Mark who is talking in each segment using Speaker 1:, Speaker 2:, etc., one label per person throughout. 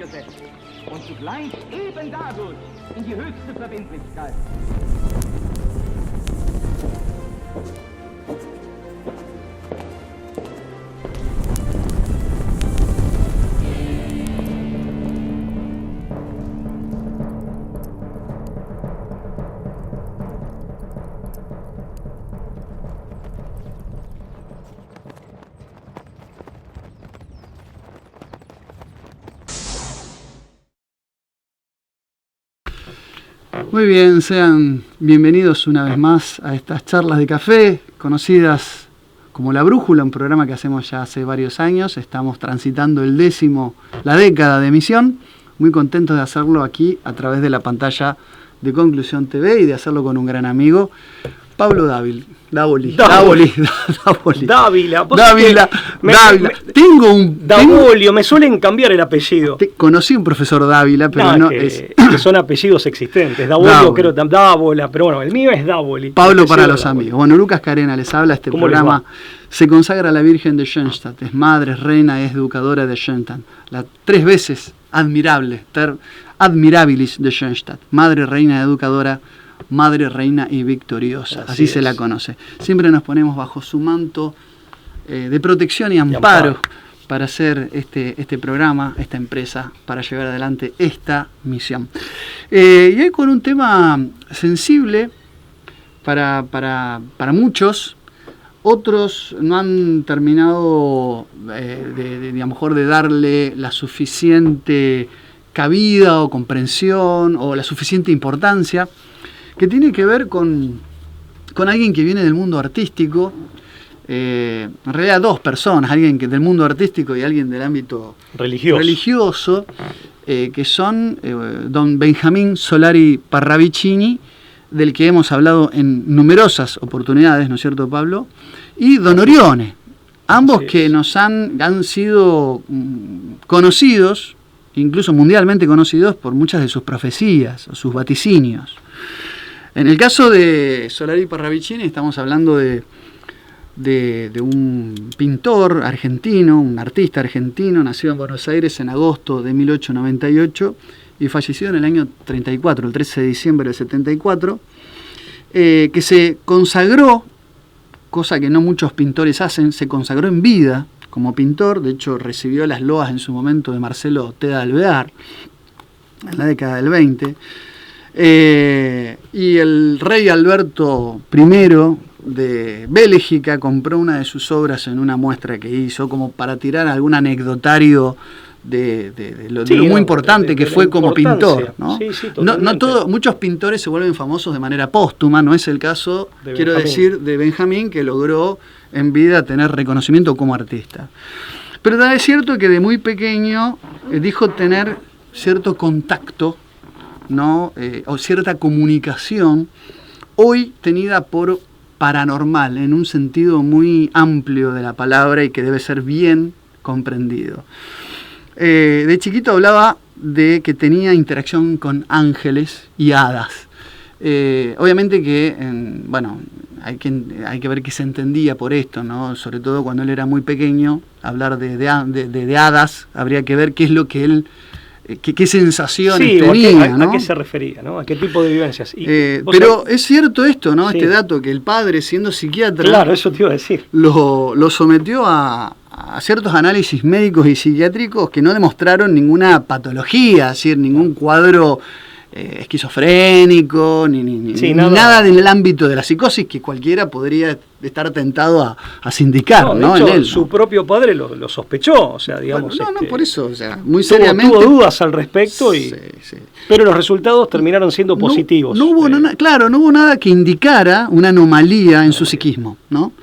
Speaker 1: gesetzt und zugleich eben dadurch in die höchste Verbindlichkeit.
Speaker 2: Muy bien, sean bienvenidos una vez más a estas charlas de café, conocidas como La Brújula, un programa que hacemos ya hace varios años. Estamos transitando la década de emisión. Muy contentos de hacerlo aquí a través de la pantalla de Conclusión TV y de hacerlo con un gran amigo, Pablo Dávila. Tengo un
Speaker 3: Davolio, me suelen cambiar el apellido.
Speaker 2: Conocí un profesor Dávila, pero no
Speaker 3: que,
Speaker 2: es.
Speaker 3: Que son apellidos existentes. Davolio, creo, Dávola, pero bueno, el mío es Dávoli.
Speaker 2: Pablo para los amigos. Bueno, Lucas Carena les habla. Este programa se consagra a la Virgen de Schoenstatt. Es madre, es reina, es educadora de Schoenstatt. La 3 veces admirable, admirabilis de Schoenstatt. Madre, reina, educadora, madre, reina y victoriosa. Así se la conoce. Siempre nos ponemos bajo su manto de protección y amparo para hacer este programa, esta empresa, para llevar adelante esta misión. Y hoy con un tema sensible para muchos. Otros no han terminado de a lo mejor de darle la suficiente cabida o comprensión o la suficiente importancia, que tiene que ver con alguien que viene del mundo artístico, en realidad 2 personas, alguien del mundo artístico y alguien del ámbito religioso, que son don Benjamín Solari Parravicini, del que hemos hablado en numerosas oportunidades, ¿no es cierto, Pablo? Y don Orione, ambos que nos han sido conocidos, incluso mundialmente conocidos, por muchas de sus profecías o sus vaticinios. En el caso de Solari Parravicini estamos hablando de un pintor argentino, un artista argentino, nacido en Buenos Aires en agosto de 1898 y fallecido en el año 34, el 13 de diciembre del 74, que se consagró, cosa que no muchos pintores hacen, se consagró en vida como pintor. De hecho recibió las loas en su momento de Marcelo Teda Alvear en la década del 20. Y el rey Alberto I de Bélgica compró una de sus obras en una muestra que hizo, como para tirar algún anecdotario de lo muy importante que fue como pintor, ¿no? Muchos pintores se vuelven famosos de manera póstuma, no es el caso, de Benjamín, que logró en vida tener reconocimiento como artista. Pero es cierto que de muy pequeño dijo tener cierto contacto, ¿no? O cierta comunicación, hoy tenida por paranormal, en un sentido muy amplio de la palabra y que debe ser bien comprendido. De chiquito hablaba de que tenía interacción con ángeles y hadas. Obviamente que, hay que ver qué se entendía por esto, ¿no? Sobre todo cuando él era muy pequeño, hablar de hadas, habría que ver qué es lo que él... ¿Qué sensaciones tenía?
Speaker 3: ¿A qué se refería? ¿No? ¿A qué tipo de vivencias?
Speaker 2: Pero es cierto esto, ¿no? Sí. Este dato, que el padre, siendo psiquiatra...
Speaker 3: Claro, eso te iba a decir.
Speaker 2: Lo sometió a ciertos análisis médicos y psiquiátricos que no demostraron ninguna patología, es decir, ningún cuadro esquizofrénico, ni nada en el ámbito de la psicosis que cualquiera podría estar tentado a sindicar, ¿no?
Speaker 3: De hecho,
Speaker 2: en él,
Speaker 3: su propio padre lo sospechó, o sea, digamos...
Speaker 2: No, por eso, o sea, muy seriamente...
Speaker 3: Tuvo dudas al respecto, pero los resultados terminaron siendo positivos.
Speaker 2: No hubo nada que indicara una anomalía en su psiquismo, ¿no?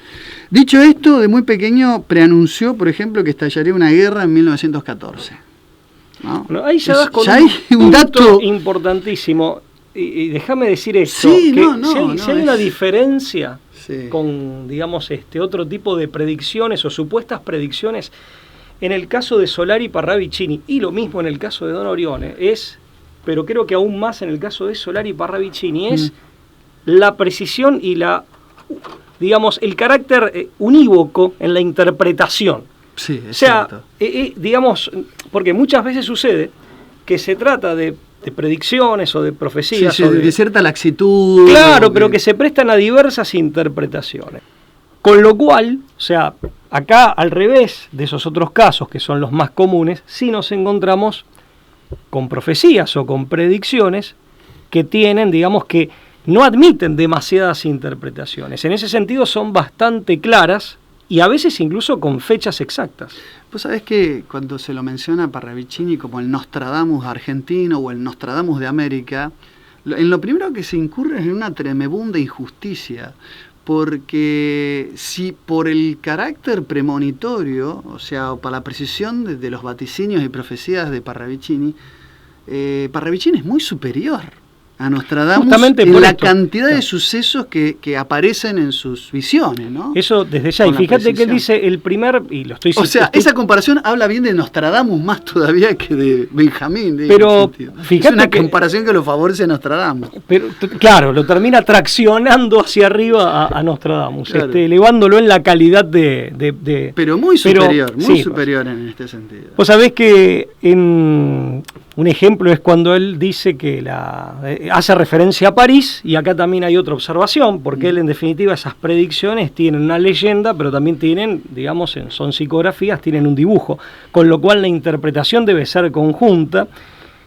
Speaker 2: Dicho esto, de muy pequeño preanunció, por ejemplo, que estallaría una guerra en 1914. ¿No?
Speaker 3: Bueno, ahí ya das con un dato importantísimo, y déjame decir esto, si hay una diferencia con, digamos, otro tipo de predicciones o supuestas predicciones, en el caso de Solari Parravicini, y lo mismo en el caso de don Orione, pero creo que aún más en el caso de Solari Parravicini, es la precisión y digamos, el carácter unívoco en la interpretación.
Speaker 2: Sí, es cierto.
Speaker 3: Digamos, porque muchas veces sucede que se trata de predicciones o de profecías.
Speaker 2: Sí, de cierta laxitud.
Speaker 3: Claro, pero que se prestan a diversas interpretaciones. Con lo cual, o sea, acá al revés de esos otros casos que son los más comunes, sí nos encontramos con profecías o con predicciones que tienen, digamos, que no admiten demasiadas interpretaciones. En ese sentido son bastante claras y a veces incluso con fechas exactas.
Speaker 2: Vos sabés que cuando se lo menciona a Parravicini como el Nostradamus argentino o el Nostradamus de América, en lo primero que se incurre es en una tremenda injusticia, porque si por el carácter premonitorio, o sea, para la precisión de los vaticinios y profecías de Parravicini, Parravicini es muy superior a Nostradamus en la cantidad de sucesos que aparecen en sus visiones, ¿no?
Speaker 3: Eso desde ya, y fíjate que él dice el primer, y lo estoy...
Speaker 2: O sea, esa comparación habla bien de Nostradamus más todavía que de Benjamín.
Speaker 3: Pero fíjate,
Speaker 2: es una comparación que lo favorece a Nostradamus.
Speaker 3: Pero claro, lo termina traccionando hacia arriba a Nostradamus, claro. Elevándolo en la calidad de
Speaker 2: pero muy superior, muy superior en este sentido.
Speaker 3: Vos sabés que un ejemplo es cuando él dice que hace referencia a París, y acá también hay otra observación, porque él en definitiva esas predicciones tienen una leyenda, pero también tienen, digamos, son psicografías, tienen un dibujo, con lo cual la interpretación debe ser conjunta.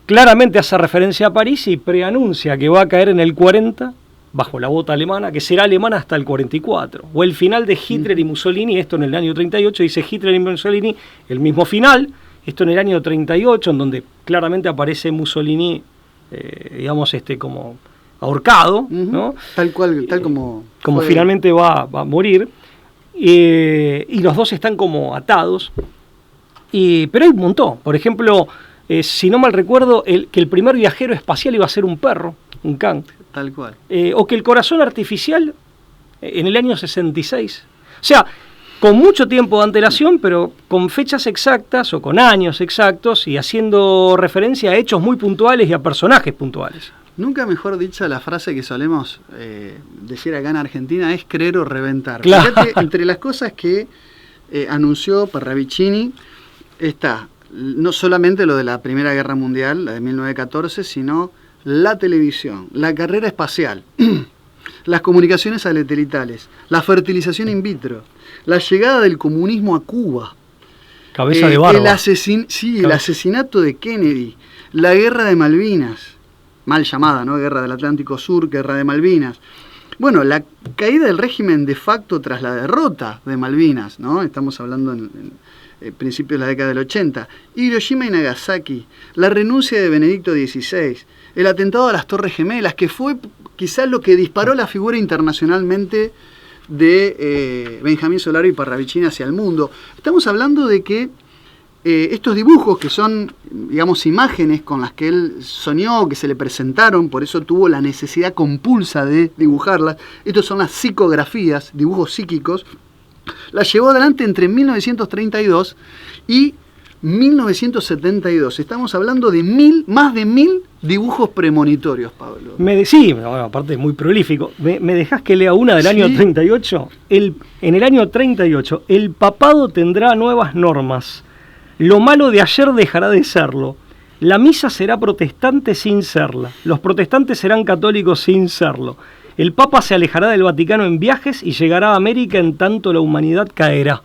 Speaker 3: Claramente hace referencia a París y preanuncia que va a caer en el 40 bajo la bota alemana, que será alemana hasta el 44, o el final de Hitler y Mussolini, esto en el año 38, dice Hitler y Mussolini, el mismo final. Esto en el año 38, en donde claramente aparece Mussolini, digamos, como ahorcado, ¿no?
Speaker 2: Tal como
Speaker 3: finalmente va a morir, y los dos están como atados, pero hay un montón. Por ejemplo, si no mal recuerdo, que el primer viajero espacial iba a ser un perro, un can.
Speaker 2: Tal cual.
Speaker 3: O que el corazón artificial en el año 66. O sea, con mucho tiempo de antelación, pero con fechas exactas o con años exactos y haciendo referencia a hechos muy puntuales y a personajes puntuales.
Speaker 2: Nunca mejor dicha la frase que solemos decir acá en Argentina es creer o reventar.
Speaker 3: Claro.
Speaker 2: Fíjate, entre las cosas que anunció Parravicini está no solamente lo de la Primera Guerra Mundial, la de 1914, sino la televisión, la carrera espacial, las comunicaciones satelitales, la fertilización in vitro, la llegada del comunismo a Cuba,
Speaker 3: cabeza de barba,
Speaker 2: el asesinato de Kennedy, la guerra de Malvinas, mal llamada, ¿no? Guerra del Atlántico Sur, guerra de Malvinas. Bueno, la caída del régimen de facto tras la derrota de Malvinas, ¿no? Estamos hablando en principios de la década del 80. Hiroshima y Nagasaki, la renuncia de Benedicto XVI, el atentado a las Torres Gemelas, que fue quizás lo que disparó la figura internacionalmente de Benjamín Solari y Parravicini hacia el mundo. Estamos hablando de que estos dibujos, que son, digamos, imágenes con las que él soñó, que se le presentaron, por eso tuvo la necesidad compulsa de dibujarlas, estos son las psicografías, dibujos psíquicos, las llevó adelante entre 1932 y 1972. Estamos hablando de más de 1000 dibujos premonitorios, Pablo.
Speaker 3: Sí, bueno, aparte es muy prolífico. ¿Me dejás que lea una del año 38? En el año 38, el papado tendrá nuevas normas. Lo malo de ayer dejará de serlo. La misa será protestante sin serla. Los protestantes serán católicos sin serlo. El Papa se alejará del Vaticano en viajes y llegará a América en tanto la humanidad caerá.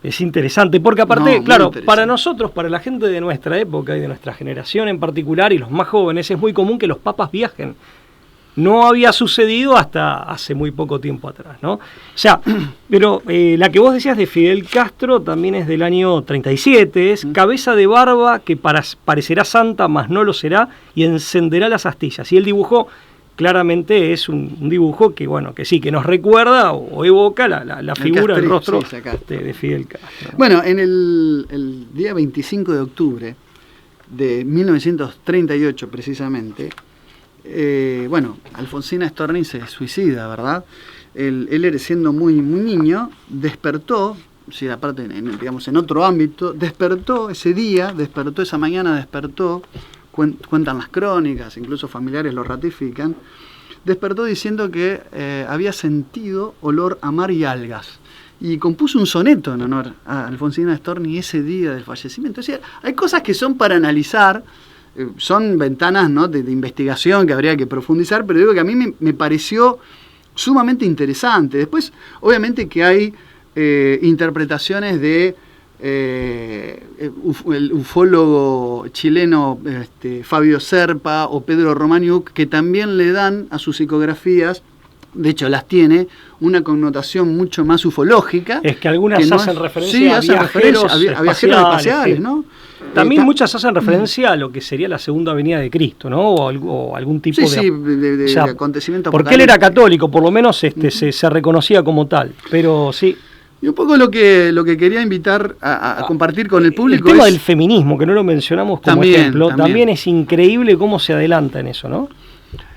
Speaker 3: Es interesante, porque aparte, claro, para nosotros, para la gente de nuestra época y de nuestra generación en particular y los más jóvenes, es muy común que los papas viajen. No había sucedido hasta hace muy poco tiempo atrás, ¿no? O sea, pero la que vos decías de Fidel Castro también es del año 37, es cabeza de barba que parecerá santa, mas no lo será, y encenderá las astillas. Y él dibujó, claramente es un dibujo que, bueno, que sí, que nos recuerda o evoca la figura, el rostro de Fidel Castro, ¿no?
Speaker 2: Bueno, en el día 25 de octubre de 1938, precisamente, Alfonsina Storni se suicida, ¿verdad? Él siendo muy niño, despertó, sí, aparte, en otro ámbito, despertó esa mañana, cuentan las crónicas, incluso familiares lo ratifican, despertó diciendo que había sentido olor a mar y algas. y compuso un soneto en honor a Alfonsina Storni ese día del fallecimiento. O sea, hay cosas que son para analizar, son ventanas, ¿no?, de investigación que habría que profundizar, pero digo que a mí me pareció sumamente interesante. Después, obviamente que hay interpretaciones de el ufólogo chileno Fabio Serpa o Pedro Romaniuk, que también le dan a sus psicografías, de hecho las tiene, una connotación mucho más ufológica.
Speaker 3: Es que algunas hacen referencia a viajeros espaciales,
Speaker 2: ¿no?
Speaker 3: También muchas hacen referencia a lo que sería la segunda venida de Cristo, ¿no? O algún tipo
Speaker 2: de acontecimiento.
Speaker 3: Porque él era católico, por lo menos se reconocía como tal, pero sí.
Speaker 2: Y un poco lo que quería invitar a compartir con el público.
Speaker 3: El tema del feminismo, que no lo mencionamos como ejemplo, también es increíble cómo se adelanta en eso, ¿no?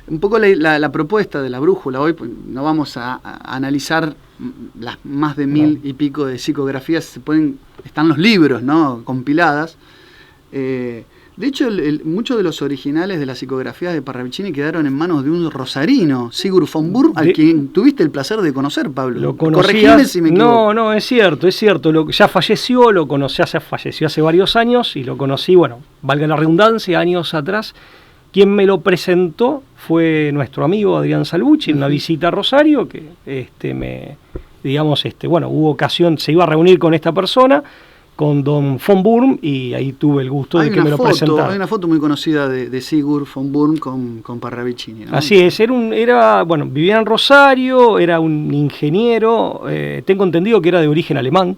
Speaker 2: Un poco la propuesta de la brújula hoy, pues no vamos a analizar las más de 1000 y pico de psicografías, están los libros, ¿no?, compiladas. De hecho, muchos de los originales de las psicografías de Parravicini quedaron en manos de un rosarino, Sigurd von Burm, al quien tuviste el placer de conocer, Pablo.
Speaker 3: ¿Lo conocías?
Speaker 2: Corregime si me equivoco.
Speaker 3: No, es cierto. Ya falleció, falleció hace varios años y lo conocí, bueno, valga la redundancia, años atrás. Quien me lo presentó fue nuestro amigo Adrián Salvucci en una visita a Rosario, que hubo ocasión, se iba a reunir con esta persona, con don von Burm, y ahí tuve el gusto de que me lo presentara.
Speaker 2: Hay una foto muy conocida de Sigurd von Burm con Parravicini, ¿no?
Speaker 3: Así es, vivía en Rosario, era un ingeniero, tengo entendido que era de origen alemán,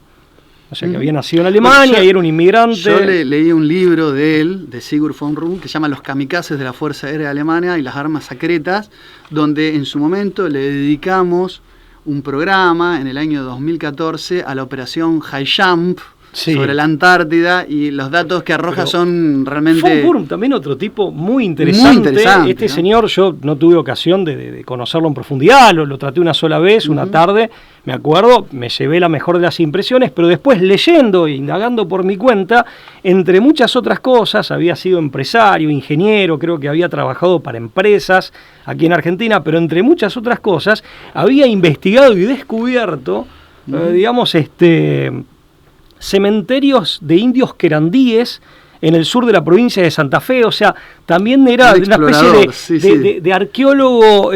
Speaker 3: o sea que había nacido en Alemania y era un inmigrante.
Speaker 2: Yo leí un libro de él, de Sigurd von Burm, que se llama Los kamikazes de la Fuerza Aérea Alemana y las armas secretas, donde en su momento le dedicamos un programa en el año 2014 a la operación High Jump, sobre la Antártida, y los datos que arroja son realmente...
Speaker 3: Von Burm también otro tipo muy interesante. ¿no? Señor, yo no tuve ocasión de conocerlo en profundidad, lo traté una sola vez, una tarde, me acuerdo, me llevé la mejor de las impresiones, pero después leyendo e indagando por mi cuenta, entre muchas otras cosas, había sido empresario, ingeniero, creo que había trabajado para empresas aquí en Argentina, pero entre muchas otras cosas, había investigado y descubierto, cementerios de indios querandíes en el sur de la provincia de Santa Fe, o sea, también era una especie de arqueólogo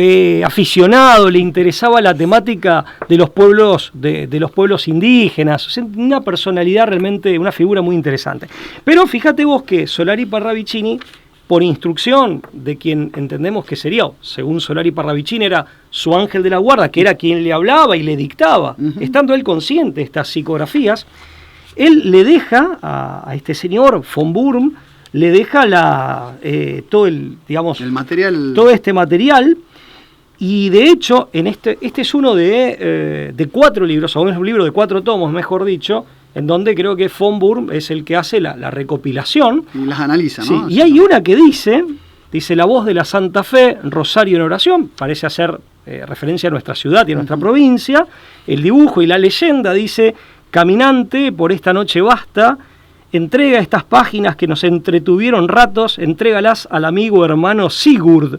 Speaker 3: aficionado, le interesaba la temática de los pueblos de los pueblos indígenas, o sea, una personalidad realmente, una figura muy interesante. Pero fíjate vos que Solari Parravicini, por instrucción de quien entendemos que sería, según Solari Parravicini, era su ángel de la guarda, que era quien le hablaba y le dictaba, estando él consciente de estas psicografías, él le deja a este señor von Burm, le deja todo este material, y de hecho en este es uno de 4 libros, o es un libro de 4 tomos, mejor dicho, en donde creo que von Burm es el que hace la recopilación
Speaker 2: y las analiza, ¿no?
Speaker 3: Sí, y hay una que dice La voz de la Santa Fe, Rosario en oración, parece hacer referencia a nuestra ciudad y a nuestra provincia. El dibujo y la leyenda dice: caminante, por esta noche basta, entrega estas páginas que nos entretuvieron ratos, entrégalas al amigo hermano Sigurd.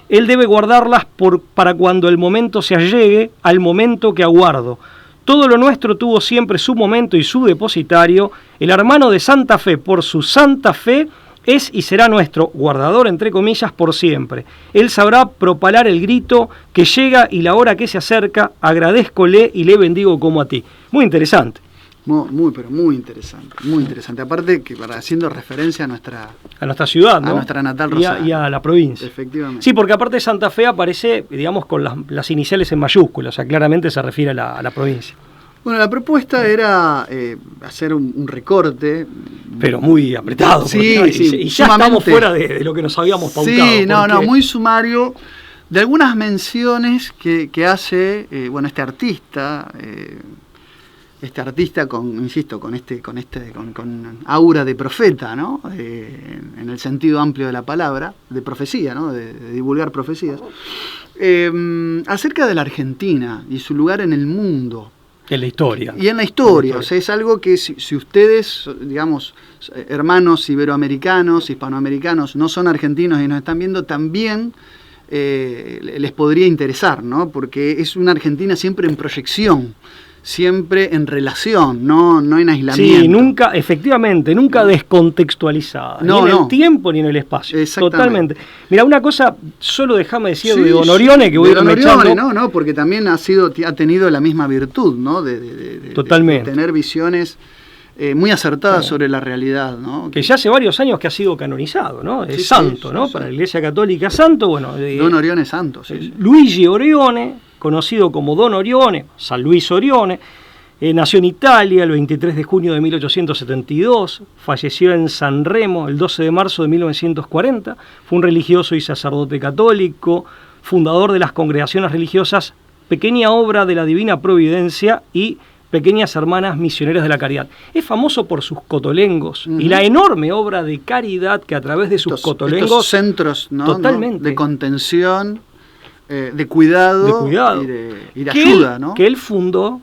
Speaker 3: Él debe guardarlas para cuando el momento se allegue, al momento que aguardo. Todo lo nuestro tuvo siempre su momento y su depositario. El hermano de Santa Fe, por su santa fe, es y será nuestro guardador, entre comillas, por siempre. Él sabrá propalar el grito que llega y la hora que se acerca, agradézcole y le bendigo como a ti. Muy interesante.
Speaker 2: Pero muy interesante, muy interesante. Aparte que haciendo referencia a nuestra
Speaker 3: ciudad, ¿no?
Speaker 2: A nuestra natal Rosario.
Speaker 3: Y a la provincia.
Speaker 2: Efectivamente.
Speaker 3: Sí, porque aparte Santa Fe aparece, digamos, con las iniciales en mayúsculas, o sea, claramente se refiere a la provincia.
Speaker 2: Bueno, la propuesta era hacer un recorte.
Speaker 3: Pero muy apretado.
Speaker 2: Sí,
Speaker 3: y ya estamos fuera de lo que nos habíamos pautado.
Speaker 2: Sí, muy sumario, de algunas menciones que hace este artista con aura de profeta, ¿no? En el sentido amplio de la palabra, de profecía, ¿no? De divulgar profecías, acerca de la Argentina y su lugar en el mundo.
Speaker 3: En la historia.
Speaker 2: Y en la historia. O sea, es algo que si ustedes, digamos, hermanos iberoamericanos, hispanoamericanos, no son argentinos y nos están viendo, también les podría interesar, ¿no? Porque es una Argentina siempre en proyección. siempre en relación, no en aislamiento.
Speaker 3: Sí, nunca, efectivamente, nunca descontextualizada, ni en el tiempo ni en el espacio. Totalmente. Mira, una cosa, solo déjame decir de Don Orione, que voy a ir echando.
Speaker 2: No, porque también ha tenido la misma virtud, ¿no? De tener visiones muy acertadas sobre la realidad, ¿no?
Speaker 3: Que ya hace varios años que ha sido canonizado, ¿no? Es santo, ¿no? Para la Iglesia Católica santo, bueno.
Speaker 2: Don Orione santo,
Speaker 3: Luigi Orione, conocido como Don Orione, San Luis Orione, nació en Italia el 23 de junio de 1872, falleció en San Remo el 12 de marzo de 1940, fue un religioso y sacerdote católico, fundador de las congregaciones religiosas Pequeña Obra de la Divina Providencia y Pequeñas Hermanas Misioneras de la Caridad. Es famoso por sus cotolengos y la enorme obra de caridad que a través de sus cotolengos...
Speaker 2: Estos centros, ¿no?
Speaker 3: Totalmente.
Speaker 2: De contención, de cuidado y de ayuda, ¿no?
Speaker 3: Que él fundó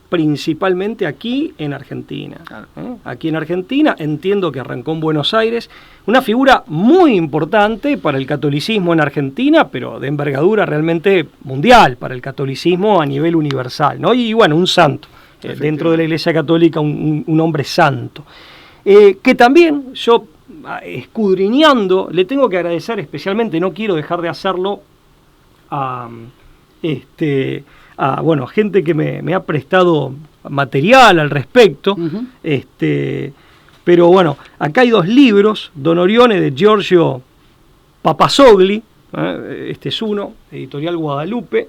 Speaker 3: principalmente aquí en Argentina. Claro. Aquí en Argentina, entiendo que arrancó en Buenos Aires, una figura muy importante para el catolicismo en Argentina, pero de envergadura realmente mundial para el catolicismo a nivel universal, ¿no? Y bueno, un santo, dentro de la Iglesia Católica, un hombre santo. Que también yo, escudriñando, le tengo que agradecer especialmente, no quiero dejar de hacerlo, a gente que me ha prestado material al respecto, pero bueno, acá hay 2 libros, Don Orione de Giorgio Papasogli, este es uno, editorial Guadalupe,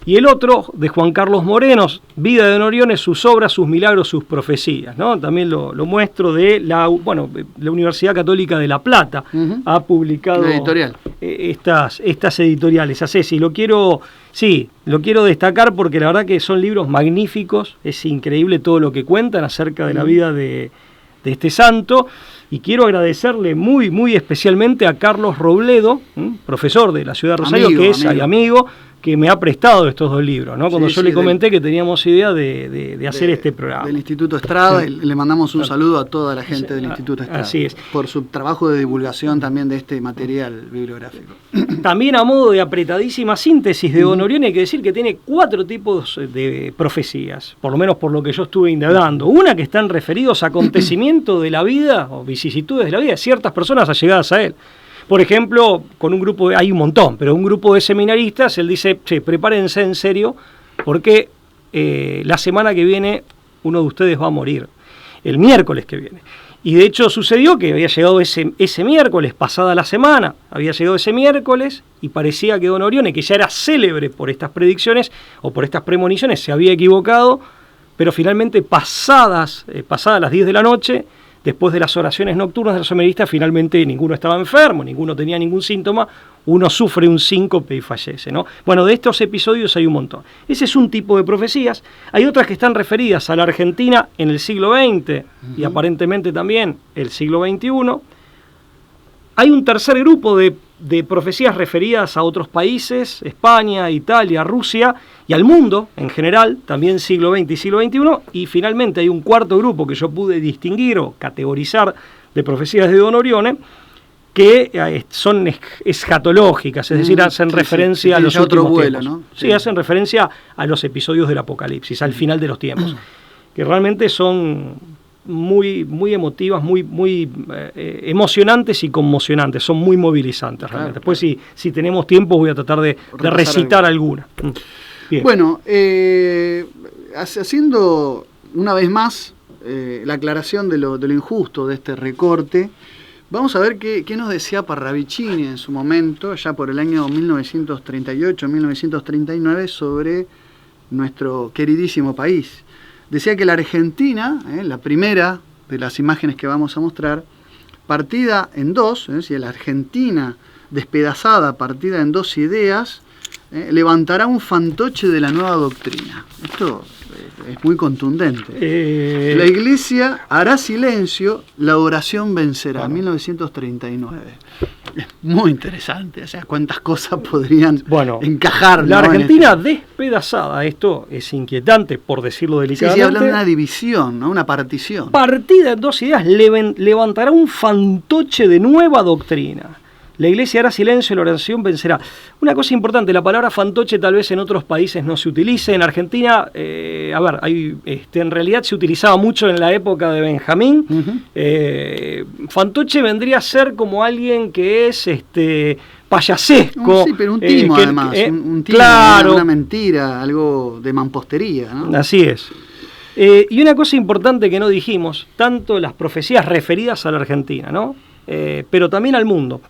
Speaker 3: y el otro de Juan Carlos Moreno, Vida de Don Orione, sus obras, sus milagros, sus profecías, ¿no? También lo muestro de la Universidad Católica de La Plata, ha publicado estas editoriales. Así, lo quiero destacar porque la verdad que son libros magníficos, es increíble todo lo que cuentan acerca de la vida de este santo, y quiero agradecerle muy, muy especialmente a Carlos Robledo, profesor de la ciudad de Rosario, amigo, que me ha prestado estos 2 libros, ¿no? Cuando yo le comenté que teníamos idea de hacer este programa.
Speaker 2: Del Instituto Estrada, le mandamos un saludo a toda la gente del Instituto Estrada.
Speaker 3: Así es.
Speaker 2: Por su trabajo de divulgación también de este material bibliográfico.
Speaker 3: También a modo de apretadísima síntesis de Don Orione, hay que decir que tiene 4 tipos de profecías, por lo menos por lo que yo estuve indagando. Una que están referidos a acontecimientos de la vida o vicisitudes de la vida de ciertas personas allegadas a él. Por ejemplo, con un grupo, hay un montón, pero un grupo de seminaristas, él dice, prepárense en serio, porque la semana que viene uno de ustedes va a morir, el miércoles que viene. Y de hecho sucedió que había llegado ese miércoles, pasada la semana, había llegado ese miércoles, y parecía que Don Orione, que ya era célebre por estas predicciones, o por estas premoniciones, se había equivocado, pero finalmente pasadas las 10 de la noche, después de las oraciones nocturnas de los seminaristas, finalmente ninguno estaba enfermo, ninguno tenía ningún síntoma, uno sufre un síncope y fallece, ¿no? Bueno, de estos episodios hay un montón. Ese es un tipo de profecías. Hay otras que están referidas a la Argentina en el siglo XX y aparentemente también el siglo XXI. Hay un tercer grupo de profecías referidas a otros países, España, Italia, Rusia y al mundo en general, también siglo XX y siglo XXI, y finalmente hay un cuarto grupo que yo pude distinguir o categorizar de profecías de Don Orione, que son escatológicas, es decir, hacen referencia a los últimos tiempos. ¿No? Sí, hacen referencia a los episodios del Apocalipsis, al final de los tiempos, que realmente son muy, muy emotivas, muy emocionantes y conmocionantes, son muy movilizantes realmente. Después, si tenemos tiempo, voy a tratar de recitar alguna. Bien.
Speaker 2: Bueno, haciendo una vez más la aclaración de lo injusto de este recorte, vamos a ver qué nos decía Parravicini en su momento, ya por el año 1938-1939, sobre nuestro queridísimo país. Decía que la Argentina, la primera de las imágenes que vamos a mostrar, partida en 2, si la Argentina despedazada, partida en 2 ideas, levantará un fantoche de la nueva doctrina. Esto es muy contundente. La Iglesia hará silencio, la oración vencerá. 1939. Es muy interesante, o sea, cuántas cosas podrían encajar.
Speaker 3: La Argentina despedazada, esto es inquietante, por decirlo delicadamente.
Speaker 2: Sí, habla de una división, ¿no? Una partición.
Speaker 3: Partida en 2 ideas, levantará un fantoche de nueva doctrina. La iglesia hará silencio, la oración vencerá. Una cosa importante, la palabra fantoche tal vez en otros países no se utilice. En Argentina, en realidad se utilizaba mucho en la época de Benjamín. Fantoche vendría a ser como alguien que es payasesco.
Speaker 2: Sí, pero un timo además. Un timo,
Speaker 3: claro,
Speaker 2: una mentira, algo de mampostería, ¿no?
Speaker 3: Así es. Y una cosa importante que no dijimos, tanto las profecías referidas a la Argentina, ¿no? Pero también al mundo.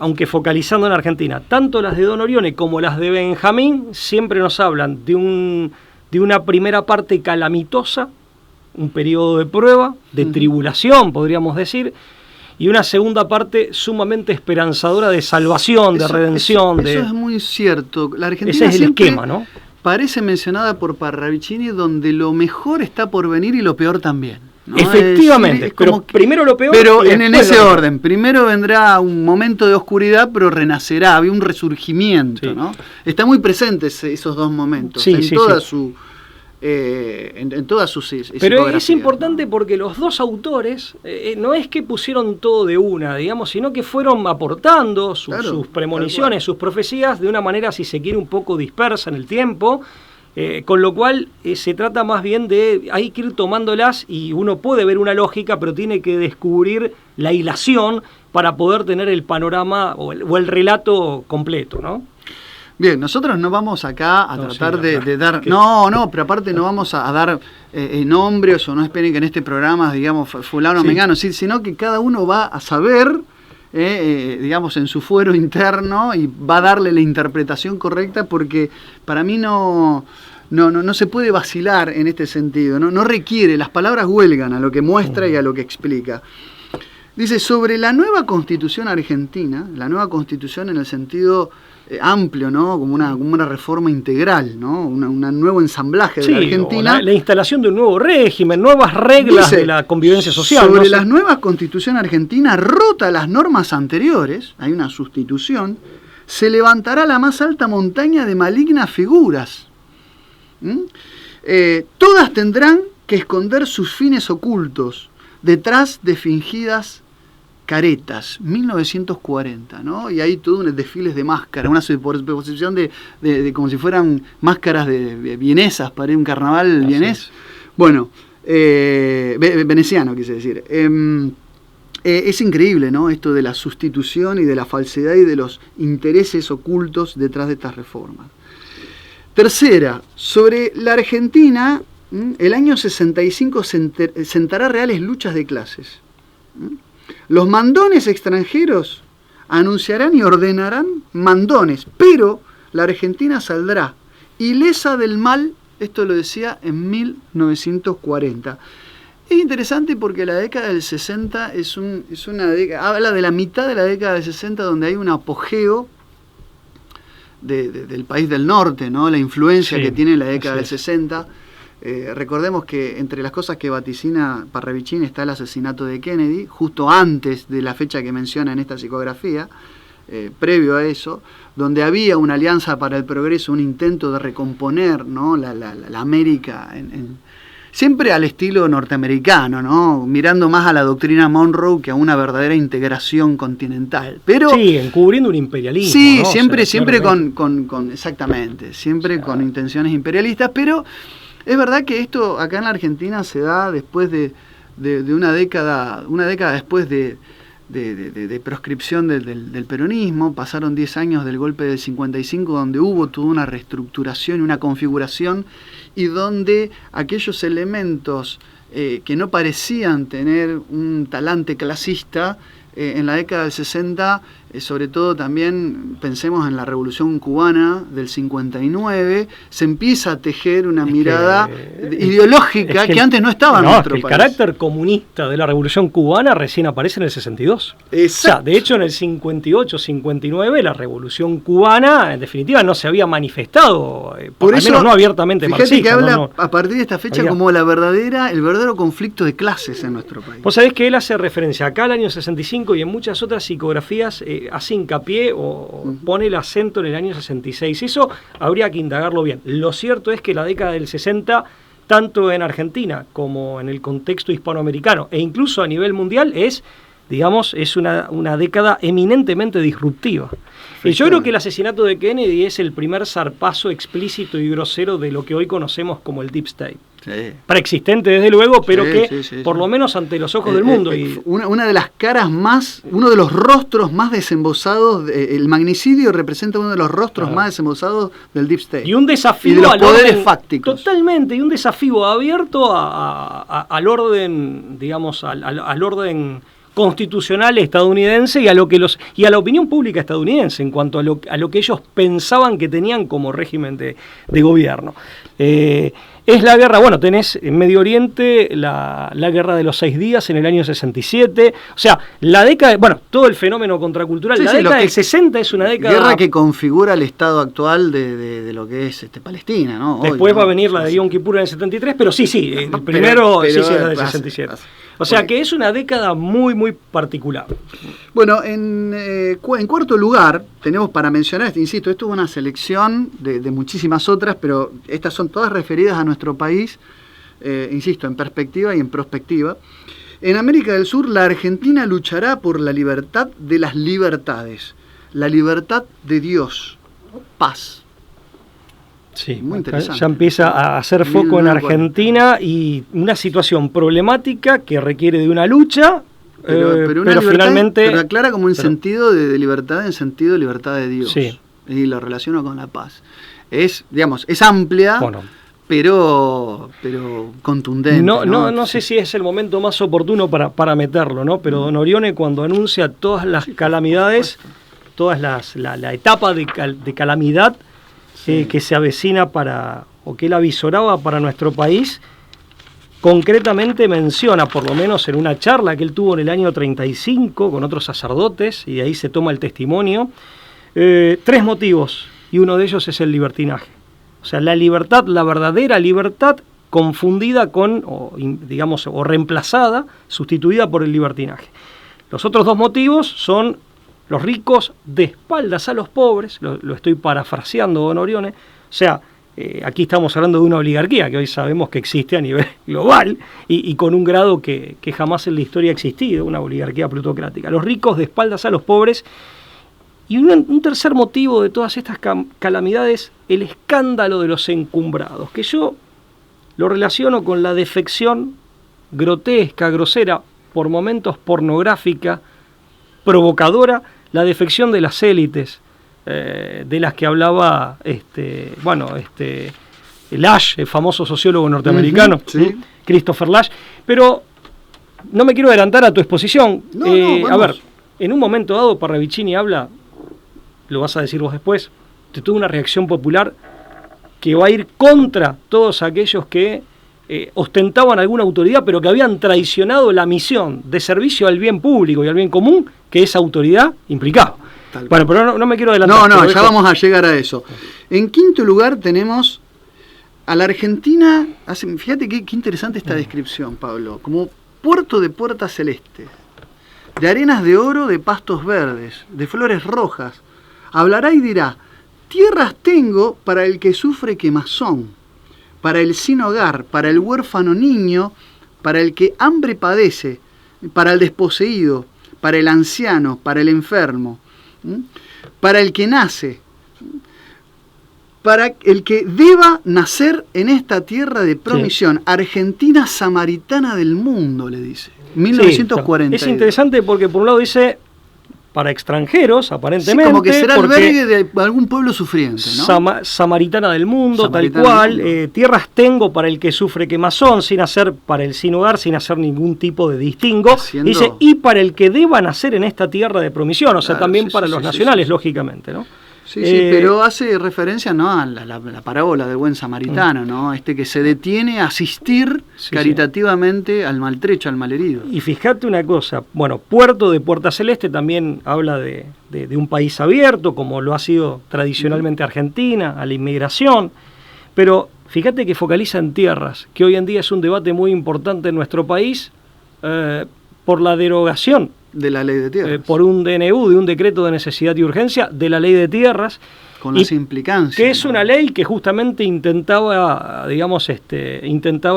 Speaker 3: Aunque focalizando en Argentina, tanto las de Don Orione como las de Benjamín siempre nos hablan de una primera parte calamitosa, un periodo de prueba, de tribulación, podríamos decir, y una segunda parte sumamente esperanzadora de salvación, de redención.
Speaker 2: Eso es muy cierto. La Argentina
Speaker 3: ese es el esquema, ¿no?
Speaker 2: Parece mencionada por Parravicini, donde lo mejor está por venir y lo peor también, ¿no?
Speaker 3: Efectivamente, pero primero lo peor.
Speaker 2: Pero en ese orden, primero vendrá un momento de oscuridad, pero renacerá, había un resurgimiento, ¿no? Está muy presente esos dos momentos, en toda su
Speaker 3: pero es importante, ¿no? Porque los dos autores no es que pusieron todo de una, digamos, sino que fueron aportando sus premoniciones, sus profecías de una manera, si se quiere, un poco dispersa en el tiempo. Con lo cual se trata más bien de, hay que ir tomándolas y uno puede ver una lógica, pero tiene que descubrir la hilación para poder tener el panorama o el relato completo, ¿no?
Speaker 2: Bien, nosotros no vamos acá a tratar de dar... No, pero aparte no vamos a dar nombres, o no esperen que en este programa, digamos, fulano o mengano, sino que cada uno va a saber... digamos, en su fuero interno, y va a darle la interpretación correcta, porque para mí no se puede vacilar en este sentido, no requiere, las palabras huelgan a lo que muestra y a lo que explica. Dice, sobre la nueva constitución argentina, la nueva constitución en el sentido amplio, ¿no? Como una reforma integral, ¿no? Un nuevo ensamblaje de la Argentina.
Speaker 3: La instalación de un nuevo régimen, nuevas reglas de la convivencia social.
Speaker 2: Sobre la nueva constitución argentina, rota las normas anteriores, hay una sustitución, se levantará la más alta montaña de malignas figuras. Todas tendrán que esconder sus fines ocultos detrás de fingidas caretas, 1940, ¿no? Y hay todo un desfiles de máscaras, una superposición de como si fueran máscaras de vienesas para un carnaval vienés. Bueno, veneciano quise decir. Es increíble, ¿no? Esto de la sustitución y de la falsedad y de los intereses ocultos detrás de estas reformas. Tercera, sobre la Argentina, el año 65 sentará reales luchas de clases. Los mandones extranjeros anunciarán y ordenarán mandones, pero la Argentina saldrá ilesa del mal, esto lo decía en 1940. Es interesante porque la década del 60 es una década, habla de la mitad de la década del 60, donde hay un apogeo del país del norte, ¿no? La influencia que tiene la década del 60. Recordemos que entre las cosas que vaticina Parravicini está el asesinato de Kennedy, justo antes de la fecha que menciona en esta psicografía, previo a eso, donde había una alianza para el progreso, un intento de recomponer, ¿no? la América, siempre al estilo norteamericano, ¿no? Mirando más a la doctrina Monroe que a una verdadera integración continental. Pero,
Speaker 3: encubriendo un imperialismo.
Speaker 2: Sí,
Speaker 3: ¿no?
Speaker 2: siempre con exactamente, siempre con intenciones imperialistas, pero... Es verdad que esto acá en la Argentina se da después de una década después de proscripción del peronismo. Pasaron 10 años del golpe del 55, donde hubo toda una reestructuración y una configuración, y donde aquellos elementos que no parecían tener un talante clasista, en la década del 60, sobre todo también pensemos en la Revolución Cubana del 59, se empieza a tejer una mirada ideológica que antes no estaba en nuestro país.
Speaker 3: El carácter comunista de la Revolución Cubana recién aparece en el 62. Exacto. O sea, de hecho, en el 58-59 la Revolución Cubana, en definitiva, no se había manifestado,
Speaker 2: por
Speaker 3: al
Speaker 2: eso,
Speaker 3: menos no abiertamente marxista.
Speaker 2: Fíjate que habla a partir de esta fecha como el verdadero conflicto de clases en nuestro país.
Speaker 3: Vos sabés que él hace referencia acá al año 65 y en muchas otras psicografías hace hincapié o pone el acento en el año 66. Eso habría que indagarlo bien. Lo cierto es que la década del 60, tanto en Argentina como en el contexto hispanoamericano e incluso a nivel mundial, es digamos, es una década eminentemente disruptiva. Yo creo que el asesinato de Kennedy es el primer zarpazo explícito y grosero de lo que hoy conocemos como el Deep State. Sí. Preexistente desde luego, pero por lo menos ante los ojos del mundo.
Speaker 2: Una de las caras más, uno de los rostros más desembosados, el magnicidio representa uno de los rostros más desembosados del Deep State.
Speaker 3: Y un desafío
Speaker 2: y de los poderes fácticos.
Speaker 3: Totalmente, y un desafío abierto al orden, digamos, al orden constitucional estadounidense y a la opinión pública estadounidense en cuanto a lo que ellos pensaban que tenían como régimen de gobierno. Es la guerra, bueno, tenés en Medio Oriente la guerra de los 6 días en el año 67, o sea, la década, bueno, todo el fenómeno contracultural, la década del 60 es una década...
Speaker 2: Guerra que configura el estado actual de lo que es Palestina, ¿no?
Speaker 3: Después va a venir la de Yom Kippur en el 73, pero el primero es la del 67. O sea que es una década muy, muy particular.
Speaker 2: Bueno, en cuarto lugar tenemos para mencionar, insisto, esto es una selección de muchísimas otras, pero estas son todas referidas a nuestro país, insisto, en perspectiva y en prospectiva. En América del Sur, la Argentina luchará por la libertad de las libertades, la libertad de Dios, paz.
Speaker 3: Sí, muy interesante. Ya empieza a hacer foco en Argentina y una situación problemática que requiere de una lucha,
Speaker 2: pero
Speaker 3: libertad, finalmente...
Speaker 2: Pero aclara como en sentido de libertad, en sentido de libertad de Dios. Sí. Y lo relaciona con la paz. Es amplia, bueno, pero contundente.
Speaker 3: No sé si es el momento más oportuno para meterlo, ¿no? Pero Don Orione, cuando anuncia todas las calamidades, todas la etapa de calamidad, que se avecina o que él avisoraba para nuestro país, concretamente menciona, por lo menos en una charla que él tuvo en el año 35 con otros sacerdotes, y de ahí se toma el testimonio, 3 motivos, y uno de ellos es el libertinaje. O sea, la libertad, la verdadera libertad, confundida con, o reemplazada, sustituida por el libertinaje. Los otros 2 motivos son los ricos de espaldas a los pobres, lo estoy parafraseando, Don Orione, o sea, aquí estamos hablando de una oligarquía que hoy sabemos que existe a nivel global y con un grado que jamás en la historia ha existido, una oligarquía plutocrática. Los ricos de espaldas a los pobres. Y un tercer motivo de todas estas calamidades, el escándalo de los encumbrados, que yo lo relaciono con la defección grotesca, grosera, por momentos pornográfica, provocadora, la defección de las élites, de las que hablaba Lasch, el famoso sociólogo norteamericano, Christopher Lasch. Pero no me quiero adelantar a tu exposición. A ver, en un momento dado Parravicini habla, lo vas a decir vos después, tuvo una reacción popular que va a ir contra todos aquellos que ostentaban alguna autoridad, pero que habían traicionado la misión de servicio al bien público y al bien común que esa autoridad implicaba. Bueno, pero no me quiero adelantar.
Speaker 2: Ya vamos a llegar a eso. En quinto lugar tenemos a la Argentina, fíjate qué interesante esta descripción, Pablo, como puerto de puertas celestes, de arenas de oro, de pastos verdes, de flores rojas. Hablará y dirá: tierras tengo para el que sufre quemazón, para el sin hogar, para el huérfano niño, para el que hambre padece, para el desposeído, para el anciano, para el enfermo, para el que nace, para el que deba nacer en esta tierra de promisión. Sí. Argentina samaritana del mundo, le dice. 1940.
Speaker 3: Es interesante porque por un lado dice para extranjeros, aparentemente.
Speaker 2: Sí, como que será albergue de algún pueblo sufriente, ¿no?
Speaker 3: Samaritana del mundo, samaritana tal cual. Tierras tengo para el que sufre quemazón, sin hacer para el sin hogar, sin hacer ningún tipo de distingo. Dice, y para el que deba nacer en esta tierra de promisión, o sea, claro, también para los nacionales, lógicamente, ¿no?
Speaker 2: Sí, pero hace referencia, ¿no?, a la parábola del buen samaritano, ¿no? Que se detiene a asistir caritativamente al maltrecho, al malherido.
Speaker 3: Y fíjate una cosa, bueno, Puerto de Puerta Celeste también habla de un país abierto, como lo ha sido tradicionalmente Argentina, a la inmigración, pero fíjate que focaliza en tierras, que hoy en día es un debate muy importante en nuestro país, por la derogación
Speaker 2: de la ley de tierras.
Speaker 3: Por un DNU, de un decreto de necesidad y urgencia, de la ley de tierras.
Speaker 2: Con las implicancias.
Speaker 3: Que es una ley que justamente intentaba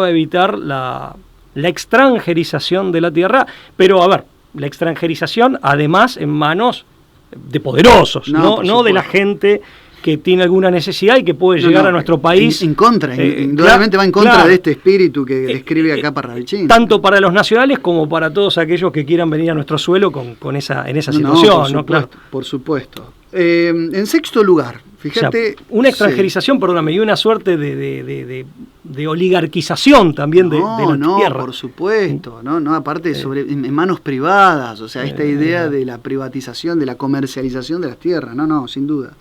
Speaker 3: evitar la extranjerización de la tierra, pero a ver, la extranjerización, además, en manos de poderosos, no de la gente que tiene alguna necesidad y que puede llegar a nuestro país.
Speaker 2: En contra, indudablemente va en contra de este espíritu que describe acá Parravicini.
Speaker 3: Tanto para los nacionales como para todos aquellos que quieran venir a nuestro suelo en esa situación.
Speaker 2: Por supuesto. En sexto lugar, fíjate...
Speaker 3: O sea, una extranjerización, perdóname, y una suerte de oligarquización también de la tierra.
Speaker 2: Por supuesto, aparte en manos privadas, o sea, esta idea de la privatización, de la comercialización de las tierras, sin duda.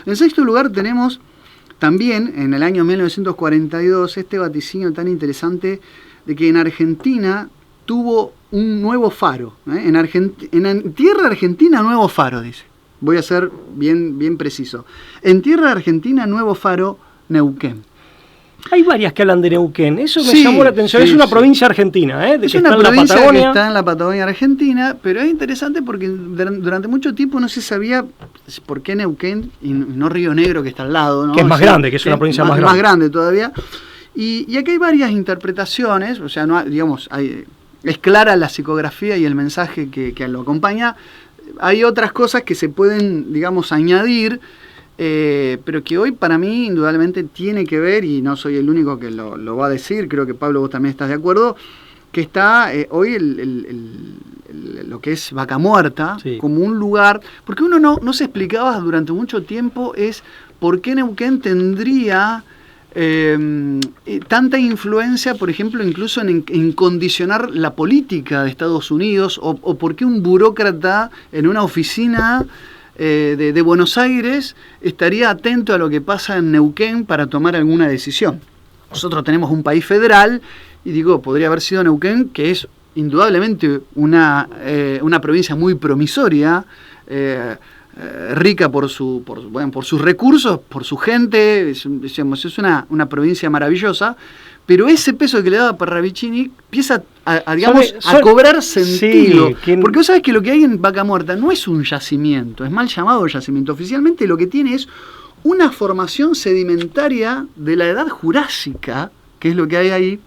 Speaker 2: En sexto lugar tenemos también, en el año 1942, este vaticinio tan interesante de que en Argentina tuvo un nuevo faro. En tierra argentina, nuevo faro, dice. Voy a ser bien preciso. En tierra argentina, nuevo faro, Neuquén.
Speaker 3: Hay varias que hablan de Neuquén, eso me llamó la atención. Es una provincia argentina,
Speaker 2: es una provincia que está en la Patagonia Argentina, pero es interesante porque durante mucho tiempo no se sabía por qué Neuquén y no Río Negro, que está al lado,
Speaker 3: que es más grande, que es una provincia más grande.
Speaker 2: Más grande todavía. Y aquí hay varias interpretaciones, o sea, es clara la psicografía y el mensaje que lo acompaña. Hay otras cosas que se pueden, añadir, pero que hoy para mí indudablemente tiene que ver, y no soy el único que lo va a decir, creo que Pablo vos también estás de acuerdo, que está hoy lo que es Vaca Muerta, como un lugar, porque uno no se explicaba durante mucho tiempo es por qué Neuquén tendría tanta influencia, por ejemplo, incluso en condicionar la política de Estados Unidos, o por qué un burócrata en una oficina de Buenos Aires estaría atento a lo que pasa en Neuquén para tomar alguna decisión. Nosotros tenemos un país federal, y podría haber sido Neuquén, que es indudablemente una provincia muy promisoria, rica por sus recursos, por su gente, es una provincia maravillosa, pero ese peso que le daba Parravicini empieza a cobrar sentido. Porque vos sabés que lo que hay en Vaca Muerta no es un yacimiento, es mal llamado yacimiento. Oficialmente lo que tiene es una formación sedimentaria de la edad jurásica, que es lo que hay ahí,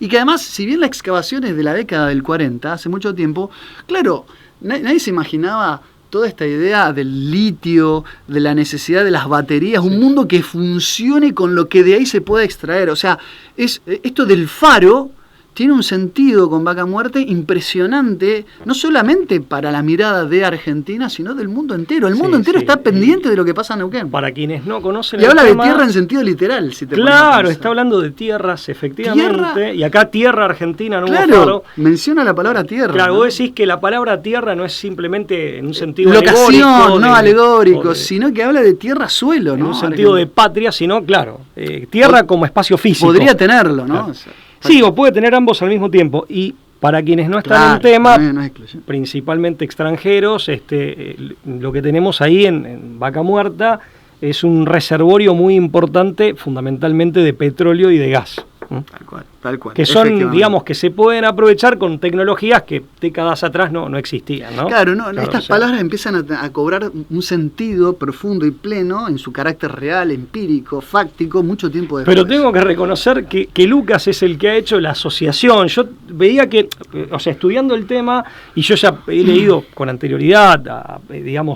Speaker 2: y que además, si bien la excavación es de la década del 40, hace mucho tiempo, claro, nadie se imaginaba toda esta idea del litio, de la necesidad de las baterías, un mundo que funcione con lo que de ahí se pueda extraer. O sea, esto del faro tiene un sentido con Vaca Muerta impresionante, no solamente para la mirada de Argentina, sino del mundo entero. El mundo entero está pendiente de lo que pasa en Neuquén.
Speaker 3: Para quienes no conocen
Speaker 2: y habla de tierra en sentido literal, si te
Speaker 3: Claro, está hablando de tierras, efectivamente. Y acá tierra argentina, nuevo faro.
Speaker 2: Menciona la palabra tierra.
Speaker 3: Claro, vos decís que la palabra tierra no es simplemente en un sentido
Speaker 2: locación, alegórico, sino que habla de tierra-suelo,
Speaker 3: en un sentido de patria, sino, tierra como espacio físico.
Speaker 2: Podría tenerlo, ¿no?
Speaker 3: Claro. Sí, o puede tener ambos al mismo tiempo. Y para quienes no están en el tema, principalmente extranjeros, lo que tenemos ahí en Vaca Muerta es un reservorio muy importante, fundamentalmente de petróleo y de gas.
Speaker 2: Tal cual.
Speaker 3: Que son, que se pueden aprovechar con tecnologías que décadas atrás no existían, ¿no?
Speaker 2: Claro, estas palabras empiezan a cobrar un sentido profundo y pleno en su carácter real, empírico, fáctico, mucho tiempo después.
Speaker 3: Pero tengo que reconocer que Lucas es el que ha hecho la asociación. Yo veía que, estudiando el tema, y yo ya he leído con anterioridad,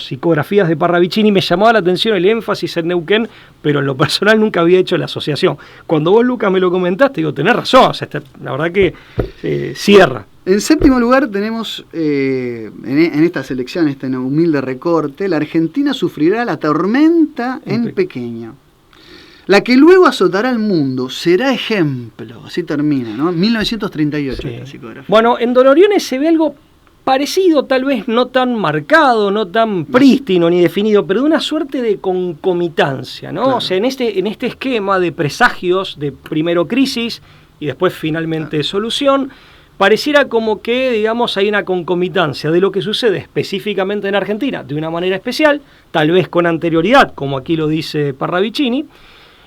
Speaker 3: psicografías de Parravicini, me llamaba la atención el énfasis en Neuquén, pero en lo personal nunca había hecho la asociación. Cuando vos, Lucas, me lo comentaste, tenés razón, la verdad que cierra.
Speaker 2: En séptimo lugar tenemos, en esta selección, este humilde recorte, la Argentina sufrirá la tormenta en pequeño. La que luego azotará al mundo será ejemplo, así termina, ¿no? 1938 la psicografía.
Speaker 3: Bueno, en Don Oriones se ve algo parecido, tal vez no tan marcado, no tan prístino ni definido, pero de una suerte de concomitancia, ¿no? Claro. O sea, en este esquema de presagios, de primero crisis y después finalmente solución, pareciera como que, hay una concomitancia de lo que sucede específicamente en Argentina, de una manera especial, tal vez con anterioridad, como aquí lo dice Parravicini,